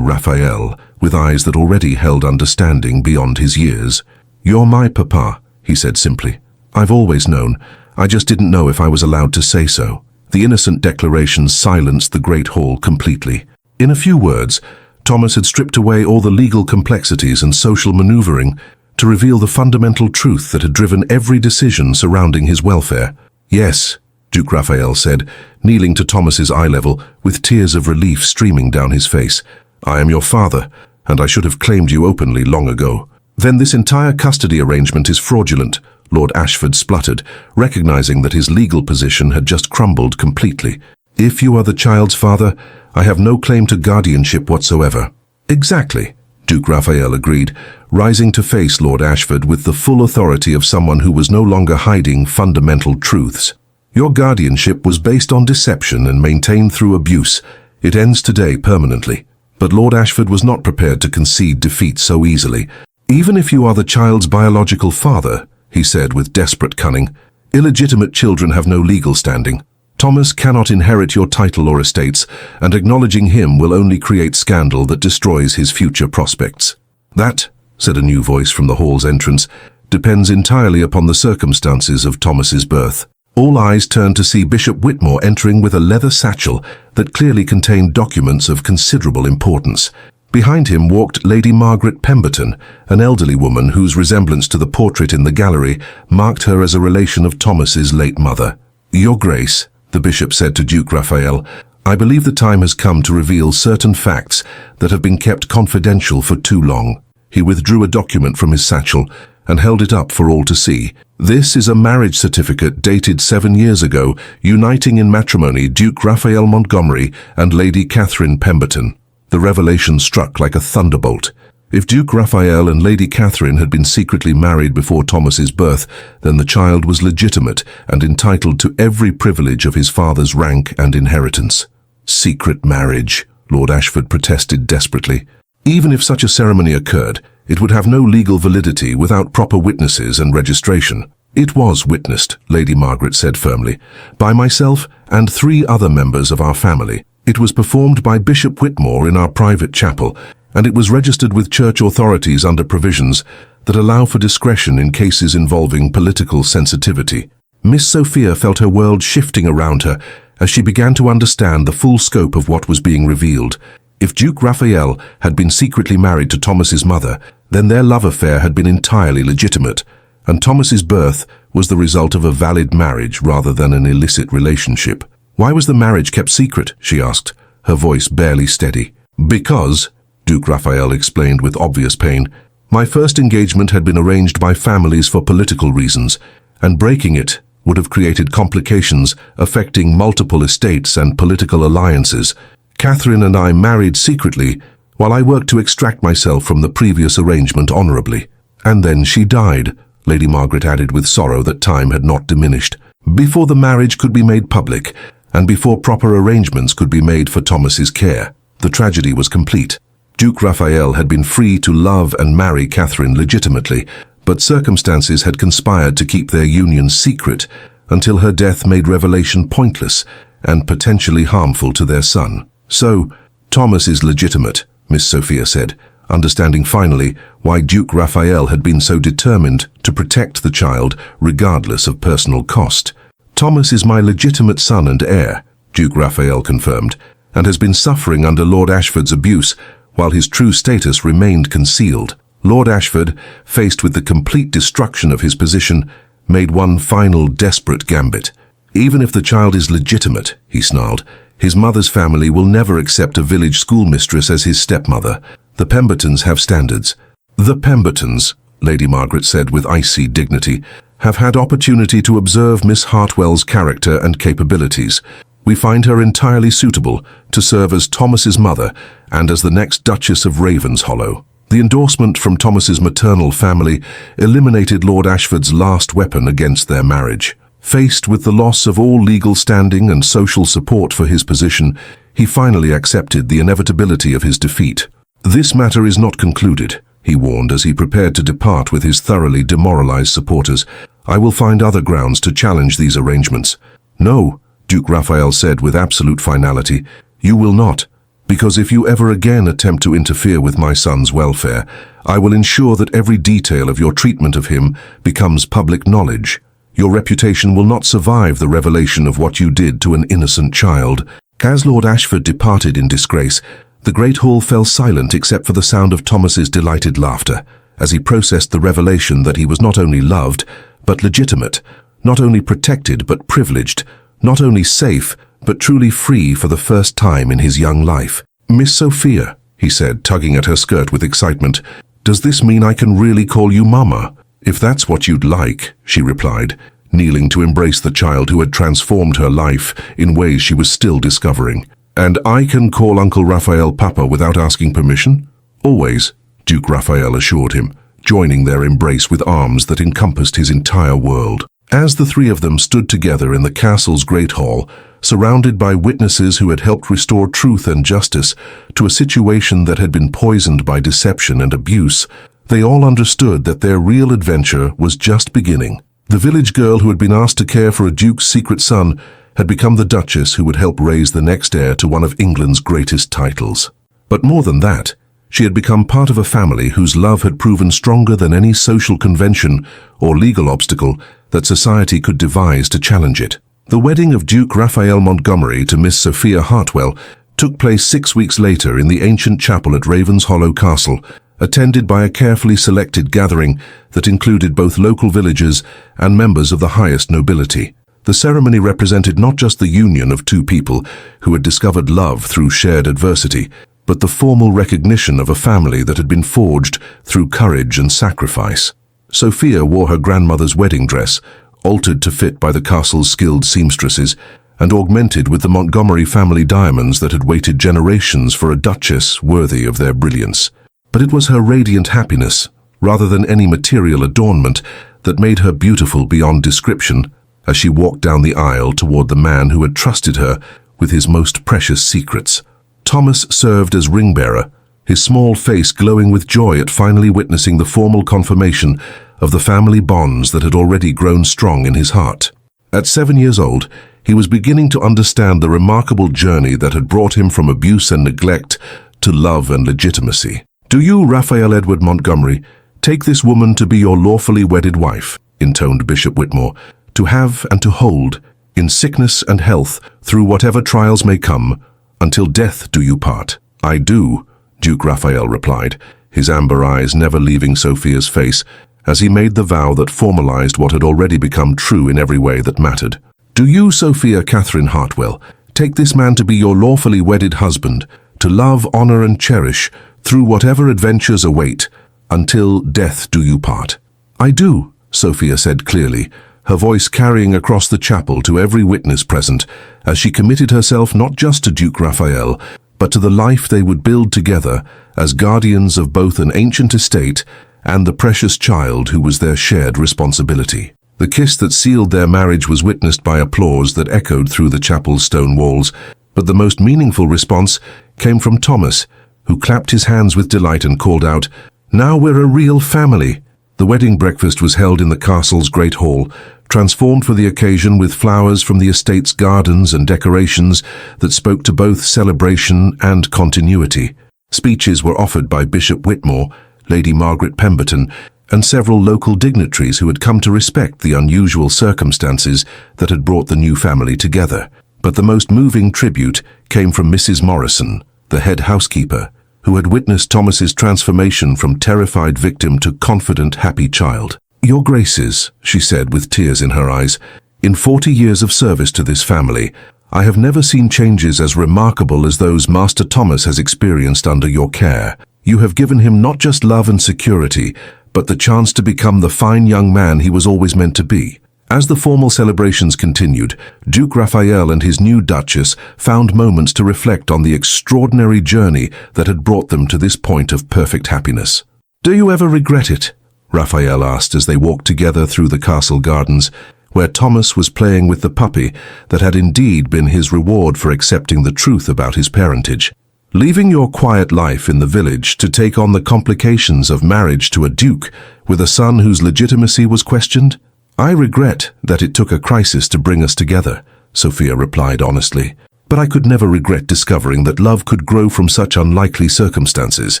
Raphael, with eyes that already held understanding beyond his years. "You're my papa," he said simply. "I've always known. I just didn't know if I was allowed to say so." The innocent declaration silenced the great hall completely. In a few words, Thomas had stripped away all the legal complexities and social maneuvering to reveal the fundamental truth that had driven every decision surrounding his welfare. "Yes," Duke Raphael said, kneeling to Thomas's eye level, with tears of relief streaming down his face. "I am your father, and I should have claimed you openly long ago." "Then this entire custody arrangement is fraudulent," Lord Ashford spluttered, recognizing that his legal position had just crumbled completely. "If you are the child's father, I have no claim to guardianship whatsoever." "Exactly," Duke Raphael agreed, rising to face Lord Ashford with the full authority of someone who was no longer hiding fundamental truths. "Your guardianship was based on deception and maintained through abuse. It ends today permanently." But Lord Ashford was not prepared to concede defeat so easily. "Even if you are the child's biological father," he said with desperate cunning, "illegitimate children have no legal standing. Thomas cannot inherit your title or estates, and acknowledging him will only create scandal that destroys his future prospects." "That," said a new voice from the hall's entrance, "depends entirely upon the circumstances of Thomas's birth." All eyes turned to see Bishop Whitmore entering with a leather satchel that clearly contained documents of considerable importance. Behind him walked Lady Margaret Pemberton, an elderly woman whose resemblance to the portrait in the gallery marked her as a relation of Thomas's late mother. "Your Grace," the bishop said to Duke Raphael, "I believe the time has come to reveal certain facts that have been kept confidential for too long." He withdrew a document from his satchel and held it up for all to see. "This is a marriage certificate dated 7 years ago, uniting in matrimony Duke Raphael Montgomery and Lady Catherine Pemberton." The revelation struck like a thunderbolt. If Duke Raphael and Lady Catherine had been secretly married before Thomas's birth, then the child was legitimate and entitled to every privilege of his father's rank and inheritance. "Secret marriage," Lord Ashford protested desperately. "Even if such a ceremony occurred, it would have no legal validity without proper witnesses and registration." "It was witnessed," Lady Margaret said firmly, "by myself and 3 other members of our family. It was performed by Bishop Whitmore in our private chapel, and it was registered with church authorities under provisions that allow for discretion in cases involving political sensitivity." Miss Sophia felt her world shifting around her as she began to understand the full scope of what was being revealed. If Duke Raphael had been secretly married to Thomas's mother, then their love affair had been entirely legitimate, and Thomas's birth was the result of a valid marriage rather than an illicit relationship. "Why was the marriage kept secret?" she asked, her voice barely steady. "Because," Duke Raphael explained with obvious pain, "my first engagement had been arranged by families for political reasons, and breaking it would have created complications affecting multiple estates and political alliances. Catherine and I married secretly while I worked to extract myself from the previous arrangement honorably. And then she died," Lady Margaret added with sorrow that time had not diminished, "before the marriage could be made public, and before proper arrangements could be made for Thomas's care. The tragedy was complete. Duke Raphael had been free to love and marry Catherine legitimately, but circumstances had conspired to keep their union secret until her death made revelation pointless and potentially harmful to their son. So, Thomas is legitimate," Miss Sophia said, understanding finally why Duke Raphael had been so determined to protect the child regardless of personal cost. "Thomas is my legitimate son and heir," Duke Raphael confirmed, "and has been suffering under Lord Ashford's abuse while his true status remained concealed." Lord Ashford, faced with the complete destruction of his position, made one final desperate gambit. "Even if the child is legitimate," he snarled, "his mother's family will never accept a village schoolmistress as his stepmother. The Pembertons have standards." "The Pembertons," Lady Margaret said with icy dignity, "have had opportunity to observe Miss Hartwell's character and capabilities. We find her entirely suitable to serve as Thomas's mother and as the next Duchess of Ravenshollow." The endorsement from Thomas's maternal family eliminated Lord Ashford's last weapon against their marriage. Faced with the loss of all legal standing and social support for his position, he finally accepted the inevitability of his defeat. "This matter is not concluded," he warned as he prepared to depart with his thoroughly demoralized supporters. "I will find other grounds to challenge these arrangements." "No," Duke Raphael said with absolute finality, "you will not, because if you ever again attempt to interfere with my son's welfare, I will ensure that every detail of your treatment of him becomes public knowledge. Your reputation will not survive the revelation of what you did to an innocent child." As Lord Ashford departed in disgrace, the great hall fell silent except for the sound of Thomas's delighted laughter, as he processed the revelation that he was not only loved, but legitimate, not only protected, but privileged, not only safe, but truly free for the first time in his young life. "Miss Sophia," he said, tugging at her skirt with excitement, "does this mean I can really call you Mama?" "If that's what you'd like," she replied, kneeling to embrace the child who had transformed her life in ways she was still discovering. "And I can call Uncle Raphael Papa without asking permission?" "Always," Duke Raphael assured him, joining their embrace with arms that encompassed his entire world. As the three of them stood together in the castle's great hall, surrounded by witnesses who had helped restore truth and justice to a situation that had been poisoned by deception and abuse, they all understood that their real adventure was just beginning. The village girl who had been asked to care for a duke's secret son had become the duchess who would help raise the next heir to one of England's greatest titles. But more than that, she had become part of a family whose love had proven stronger than any social convention or legal obstacle that society could devise to challenge it. The wedding of Duke Raphael Montgomery to Miss Sophia Hartwell took place 6 weeks later in the ancient chapel at Ravenshollow Castle, attended by a carefully selected gathering that included both local villagers and members of the highest nobility. The ceremony represented not just the union of two people who had discovered love through shared adversity, but the formal recognition of a family that had been forged through courage and sacrifice. Sophia wore her grandmother's wedding dress, altered to fit by the castle's skilled seamstresses, and augmented with the Montgomery family diamonds that had waited generations for a duchess worthy of their brilliance. But it was her radiant happiness, rather than any material adornment, that made her beautiful beyond description as she walked down the aisle toward the man who had trusted her with his most precious secrets. Thomas served as ring-bearer, his small face glowing with joy at finally witnessing the formal confirmation of the family bonds that had already grown strong in his heart. At 7 years old, he was beginning to understand the remarkable journey that had brought him from abuse and neglect to love and legitimacy. "Do you, Raphael Edward Montgomery, take this woman to be your lawfully wedded wife," intoned Bishop Whitmore, "to have and to hold, in sickness and health, through whatever trials may come, until death do you part?" "I do," Duke Raphael replied, his amber eyes never leaving Sophia's face, as he made the vow that formalized what had already become true in every way that mattered. "Do you, Sophia Catherine Hartwell, take this man to be your lawfully wedded husband, to love, honor, and cherish, through whatever adventures await, until death do you part?" "I do," Sophia said clearly, her voice carrying across the chapel to every witness present, as she committed herself not just to Duke Raphael, but to the life they would build together as guardians of both an ancient estate and the precious child who was their shared responsibility. The kiss that sealed their marriage was witnessed by applause that echoed through the chapel's stone walls, but the most meaningful response came from Thomas, who clapped his hands with delight and called out, "Now we're a real family." The wedding breakfast was held in the castle's great hall, transformed for the occasion with flowers from the estate's gardens and decorations that spoke to both celebration and continuity. Speeches were offered by Bishop Whitmore, Lady Margaret Pemberton, and several local dignitaries who had come to respect the unusual circumstances that had brought the new family together. But the most moving tribute came from Mrs. Morrison, the head housekeeper, who had witnessed Thomas's transformation from terrified victim to confident, happy child. "Your Graces," she said with tears in her eyes, "in 40 years of service to this family, I have never seen changes as remarkable as those Master Thomas has experienced under your care. You have given him not just love and security, but the chance to become the fine young man he was always meant to be." As the formal celebrations continued, Duke Raphael and his new Duchess found moments to reflect on the extraordinary journey that had brought them to this point of perfect happiness. "Do you ever regret it?" Raphael asked as they walked together through the castle gardens, where Thomas was playing with the puppy that had indeed been his reward for accepting the truth about his parentage. Leaving your quiet life in the village to take on the complications of marriage to a duke with a son whose legitimacy was questioned? I regret that it took a crisis to bring us together, Sophia replied honestly. But I could never regret discovering that love could grow from such unlikely circumstances.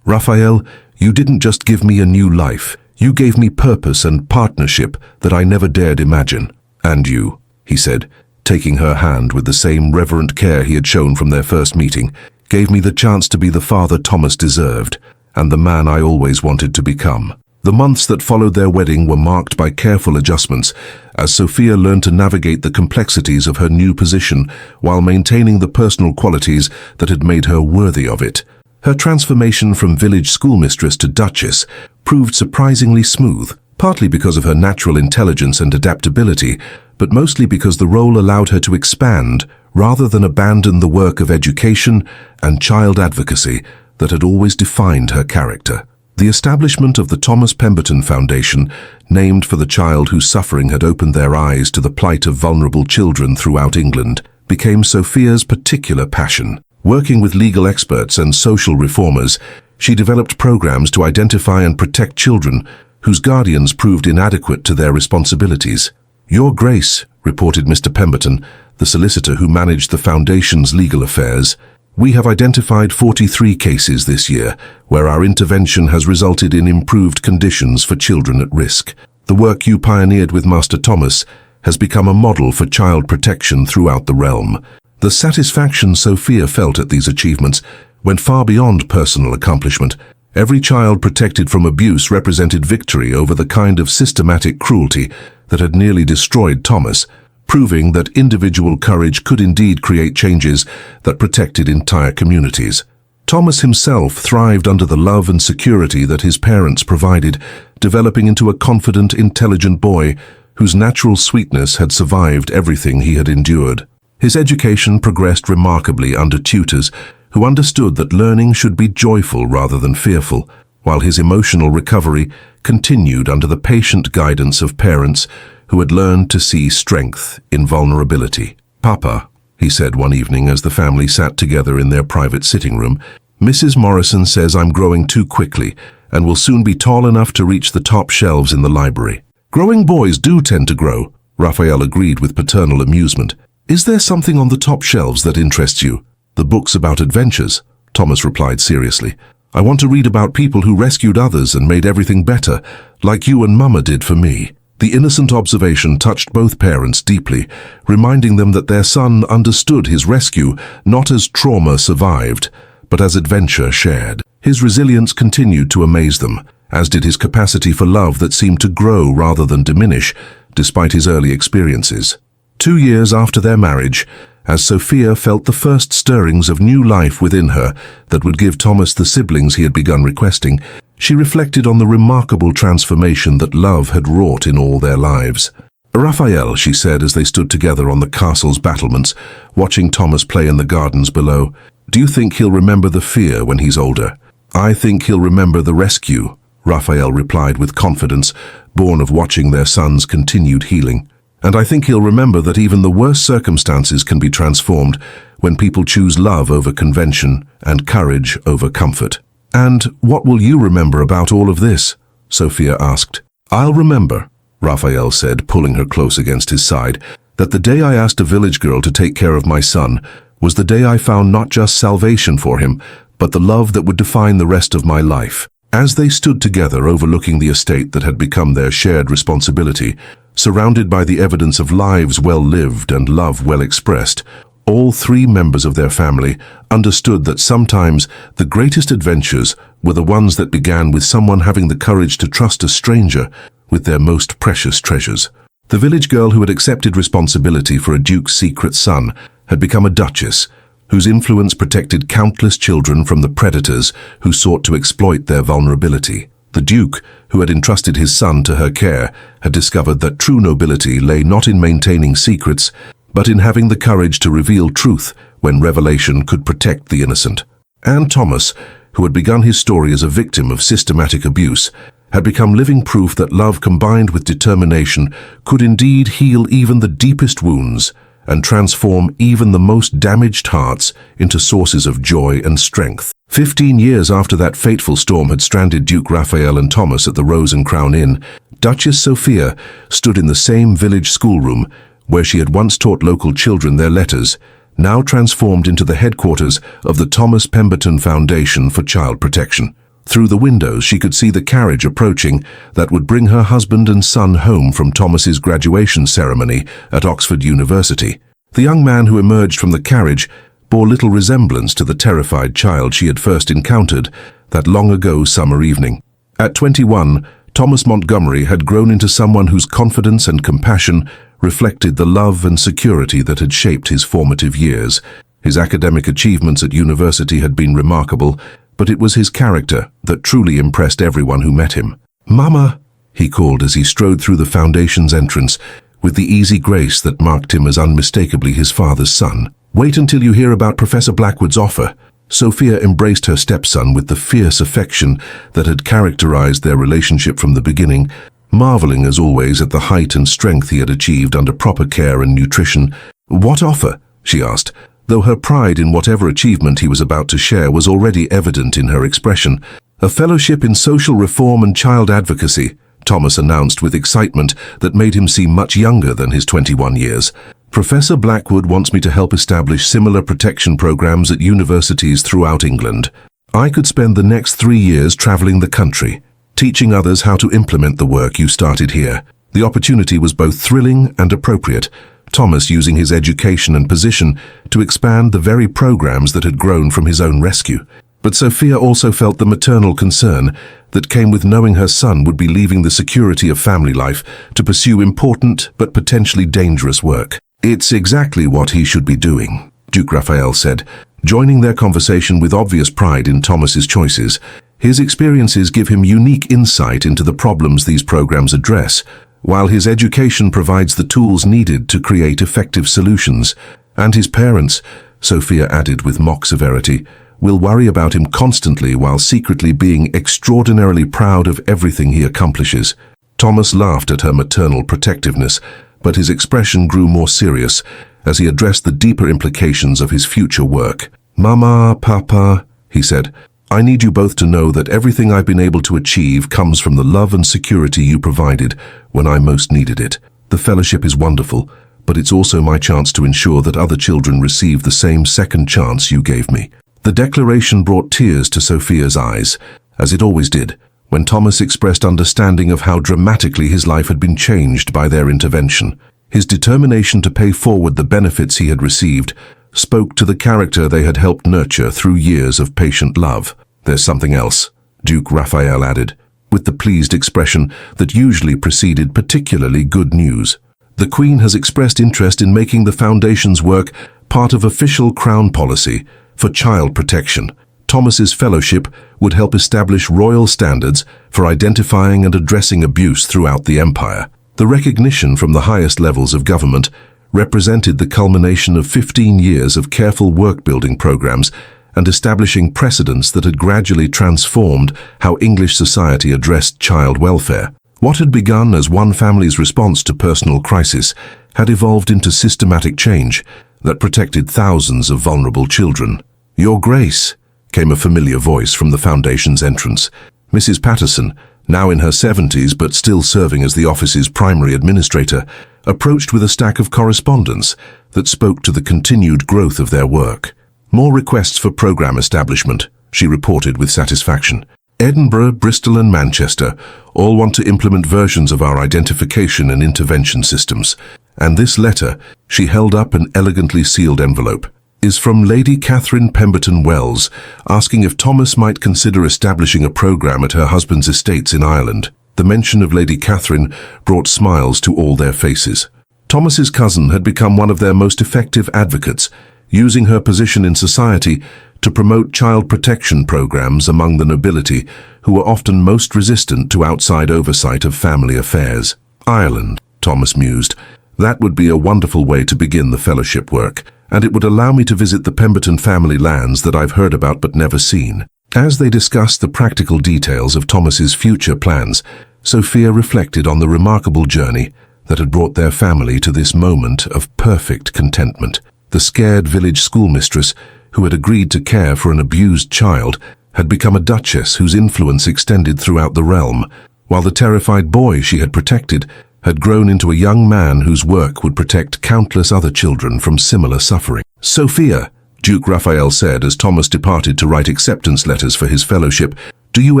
Raphael, you didn't just give me a new life. You gave me purpose and partnership that I never dared imagine. And you, he said, taking her hand with the same reverent care he had shown from their first meeting, gave me the chance to be the father Thomas deserved, and the man I always wanted to become. The months that followed their wedding were marked by careful adjustments, as Sophia learned to navigate the complexities of her new position while maintaining the personal qualities that had made her worthy of it. Her transformation from village schoolmistress to duchess proved surprisingly smooth, partly because of her natural intelligence and adaptability, but mostly because the role allowed her to expand rather than abandon the work of education and child advocacy that had always defined her character. The establishment of the Thomas Pemberton Foundation, named for the child whose suffering had opened their eyes to the plight of vulnerable children throughout England, became Sophia's particular passion. Working with legal experts and social reformers, she developed programs to identify and protect children whose guardians proved inadequate to their responsibilities. "Your Grace," reported Mr. Pemberton, the solicitor who managed the Foundation's legal affairs, "we have identified 43 cases this year where our intervention has resulted in improved conditions for children at risk. The work you pioneered with Master Thomas has become a model for child protection throughout the realm." The satisfaction Sophia felt at these achievements went far beyond personal accomplishment. Every child protected from abuse represented victory over the kind of systematic cruelty that had nearly destroyed Thomas, proving that individual courage could indeed create changes that protected entire communities. Thomas himself thrived under the love and security that his parents provided, developing into a confident, intelligent boy whose natural sweetness had survived everything he had endured. His education progressed remarkably under tutors who understood that learning should be joyful rather than fearful, while his emotional recovery continued under the patient guidance of parents who had learned to see strength in vulnerability. "Papa," he said one evening as the family sat together in their private sitting room, "Mrs. Morrison says I'm growing too quickly and will soon be tall enough to reach the top shelves in the library." "Growing boys do tend to grow," Raphael agreed with paternal amusement. "Is there something on the top shelves that interests you?" "The books about adventures," Thomas replied seriously. "I want to read about people who rescued others and made everything better, like you and Mama did for me." The innocent observation touched both parents deeply, reminding them that their son understood his rescue not as trauma survived, but as adventure shared. His resilience continued to amaze them, as did his capacity for love that seemed to grow rather than diminish, despite his early experiences. 2 years after their marriage, as Sophia felt the first stirrings of new life within her that would give Thomas the siblings he had begun requesting, she reflected on the remarkable transformation that love had wrought in all their lives. "Raphael," she said as they stood together on the castle's battlements, watching Thomas play in the gardens below, "do you think he'll remember the fear when he's older?" "I think he'll remember the rescue," Raphael replied with confidence, born of watching their son's continued healing. "And I think he'll remember that even the worst circumstances can be transformed when people choose love over convention and courage over comfort." "And what will you remember about all of this?" Sophia asked. "I'll remember," Raphael said, pulling her close against his side, "that the day I asked a village girl to take care of my son was the day I found not just salvation for him, but the love that would define the rest of my life." As they stood together overlooking the estate that had become their shared responsibility, surrounded by the evidence of lives well lived and love well expressed, all 3 members of their family understood that sometimes the greatest adventures were the ones that began with someone having the courage to trust a stranger with their most precious treasures. The village girl who had accepted responsibility for a duke's secret son had become a duchess, whose influence protected countless children from the predators who sought to exploit their vulnerability. The duke, who had entrusted his son to her care, had discovered that true nobility lay not in maintaining secrets, but in having the courage to reveal truth when revelation could protect the innocent. And Thomas, who had begun his story as a victim of systematic abuse, had become living proof that love combined with determination could indeed heal even the deepest wounds and transform even the most damaged hearts into sources of joy and strength. 15 years after that fateful storm had stranded Duke Raphael and Thomas at the Rose and Crown Inn, Duchess Sophia stood in the same village schoolroom where she had once taught local children their letters, now transformed into the headquarters of the Thomas Pemberton Foundation for Child Protection. Through the windows she could see the carriage approaching that would bring her husband and son home from Thomas's graduation ceremony at Oxford University. The young man who emerged from the carriage bore little resemblance to the terrified child she had first encountered that long ago summer evening. At 21, Thomas Montgomery had grown into someone whose confidence and compassion reflected the love and security that had shaped his formative years. His academic achievements at university had been remarkable, but it was his character that truly impressed everyone who met him. "Mama," he called as he strode through the foundation's entrance, with the easy grace that marked him as unmistakably his father's son. "Wait until you hear about Professor Blackwood's offer." Sophia embraced her stepson with the fierce affection that had characterized their relationship from the beginning, marveling as always at the height and strength he had achieved under proper care and nutrition. "What offer?" she asked, though her pride in whatever achievement he was about to share was already evident in her expression. "A fellowship in social reform and child advocacy," Thomas announced with excitement that made him seem much younger than his 21 years. "Professor Blackwood wants me to help establish similar protection programs at universities throughout England. I could spend the next 3 years traveling the country, teaching others how to implement the work you started here." The opportunity was both thrilling and appropriate, Thomas using his education and position to expand the very programs that had grown from his own rescue. But Sophia also felt the maternal concern that came with knowing her son would be leaving the security of family life to pursue important but potentially dangerous work. "It's exactly what he should be doing," Duke Raphael said, joining their conversation with obvious pride in Thomas's choices. His experiences give him unique insight into the problems these programs address, while his education provides the tools needed to create effective solutions. "And his parents," Sophia added with mock severity, "will worry about him constantly while secretly being extraordinarily proud of everything he accomplishes." Thomas laughed at her maternal protectiveness, but his expression grew more serious as he addressed the deeper implications of his future work. "Mama, Papa," he said, "I need you both to know that everything I've been able to achieve comes from the love and security you provided when I most needed it. The fellowship is wonderful, but it's also my chance to ensure that other children receive the same second chance you gave me." The declaration brought tears to Sophia's eyes, as it always did, when Thomas expressed understanding of how dramatically his life had been changed by their intervention. His determination to pay forward the benefits he had received spoke to the character they had helped nurture through years of patient love. "There's something else," Duke Raphael added, with the pleased expression that usually preceded particularly good news. "The Queen has expressed interest in making the Foundation's work part of official Crown policy for child protection. Thomas's fellowship would help establish royal standards for identifying and addressing abuse throughout the empire." The recognition from the highest levels of government represented the culmination of 15 years of careful work-building programs and establishing precedents that had gradually transformed how English society addressed child welfare. What had begun as one family's response to personal crisis had evolved into systematic change that protected thousands of vulnerable children. "Your Grace," came a familiar voice from the Foundation's entrance. Mrs. Patterson, now in her 70s but still serving as the office's primary administrator, approached with a stack of correspondence that spoke to the continued growth of their work. "More requests for program establishment," she reported with satisfaction. "Edinburgh, Bristol and Manchester all want to implement versions of our identification and intervention systems. And this letter," she held up an elegantly sealed envelope, "is from Lady Catherine Pemberton Wells, asking if Thomas might consider establishing a program at her husband's estates in Ireland." The mention of Lady Catherine brought smiles to all their faces. Thomas's cousin had become one of their most effective advocates, using her position in society to promote child protection programs among the nobility, who were often most resistant to outside oversight of family affairs. "Ireland," Thomas mused. "That would be a wonderful way to begin the fellowship work, and it would allow me to visit the Pemberton family lands that I've heard about but never seen." As they discussed the practical details of Thomas's future plans, Sophia reflected on the remarkable journey that had brought their family to this moment of perfect contentment. The scared village schoolmistress, who had agreed to care for an abused child, had become a duchess whose influence extended throughout the realm, while the terrified boy she had protected had grown into a young man whose work would protect countless other children from similar suffering. "Sophia," Duke Raphael said as Thomas departed to write acceptance letters for his fellowship, "do you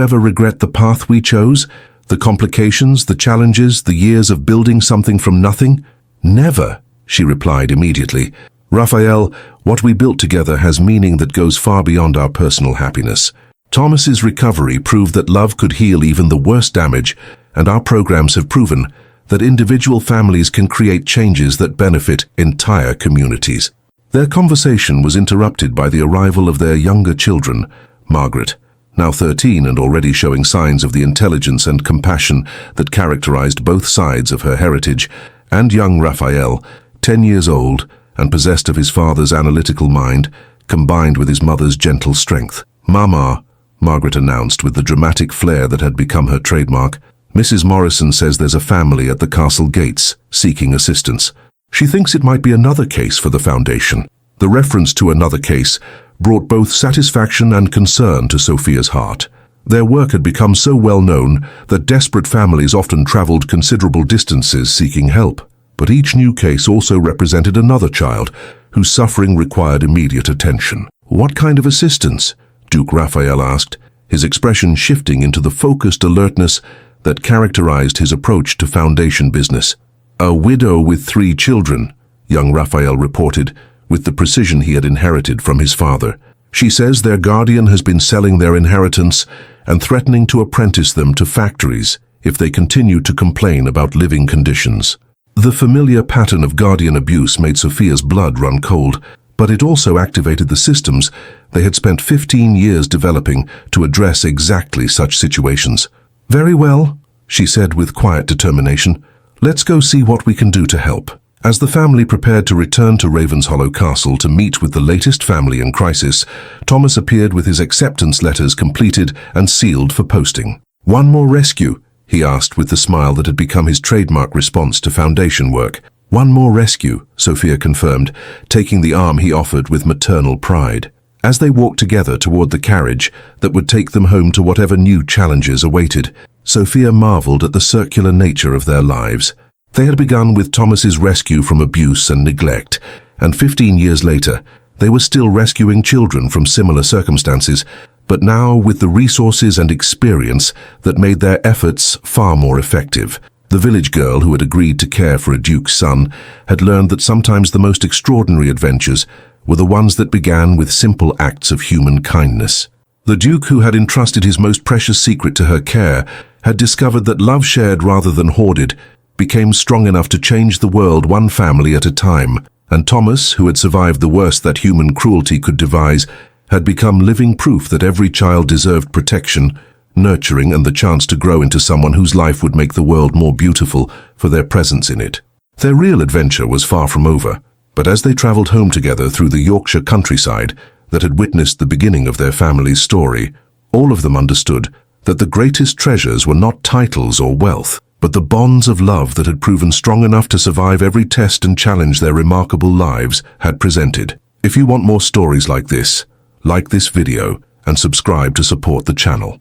ever regret the path we chose? The complications, the challenges, the years of building something from nothing?" "Never," she replied immediately. "Raphael, what we built together has meaning that goes far beyond our personal happiness." Thomas's recovery proved that love could heal even the worst damage, and our programs have proven that individual families can create changes that benefit entire communities. Their conversation was interrupted by the arrival of their younger children, Margaret, now 13 and already showing signs of the intelligence and compassion that characterized both sides of her heritage, and young Raphael, 10 years old and possessed of his father's analytical mind, combined with his mother's gentle strength. "Mama," Margaret announced with the dramatic flair that had become her trademark, "Mrs. Morrison says there's a family at the castle gates seeking assistance. She thinks it might be another case for the Foundation." The reference to another case brought both satisfaction and concern to Sophia's heart. Their work had become so well known that desperate families often traveled considerable distances seeking help. But each new case also represented another child whose suffering required immediate attention. "What kind of assistance?" Duke Raphael asked, his expression shifting into the focused alertness that characterized his approach to Foundation business. "A widow with 3 children," young Raphael reported, with the precision he had inherited from his father. "She says their guardian has been selling their inheritance and threatening to apprentice them to factories if they continue to complain about living conditions." The familiar pattern of guardian abuse made Sophia's blood run cold, but it also activated the systems they had spent 15 years developing to address exactly such situations. "Very well," she said with quiet determination. "Let's go see what we can do to help." As the family prepared to return to Ravenshollow Castle to meet with the latest family in crisis, Thomas appeared with his acceptance letters completed and sealed for posting. "One more rescue?" he asked with the smile that had become his trademark response to Foundation work. "One more rescue," Sophia confirmed, taking the arm he offered with maternal pride. As they walked together toward the carriage that would take them home to whatever new challenges awaited, Sophia marveled at the circular nature of their lives. They had begun with Thomas's rescue from abuse and neglect, and 15 years later, they were still rescuing children from similar circumstances, but now with the resources and experience that made their efforts far more effective. The village girl who had agreed to care for a duke's son had learned that sometimes the most extraordinary adventures were the ones that began with simple acts of human kindness. The duke, who had entrusted his most precious secret to her care, had discovered that love shared rather than hoarded became strong enough to change the world one family at a time, and Thomas, who had survived the worst that human cruelty could devise, had become living proof that every child deserved protection, nurturing, and the chance to grow into someone whose life would make the world more beautiful for their presence in it. Their real adventure was far from over, but as they traveled home together through the Yorkshire countryside that had witnessed the beginning of their family's story, all of them understood that the greatest treasures were not titles or wealth, but the bonds of love that had proven strong enough to survive every test and challenge their remarkable lives had presented. If you want more stories like this video and subscribe to support the channel.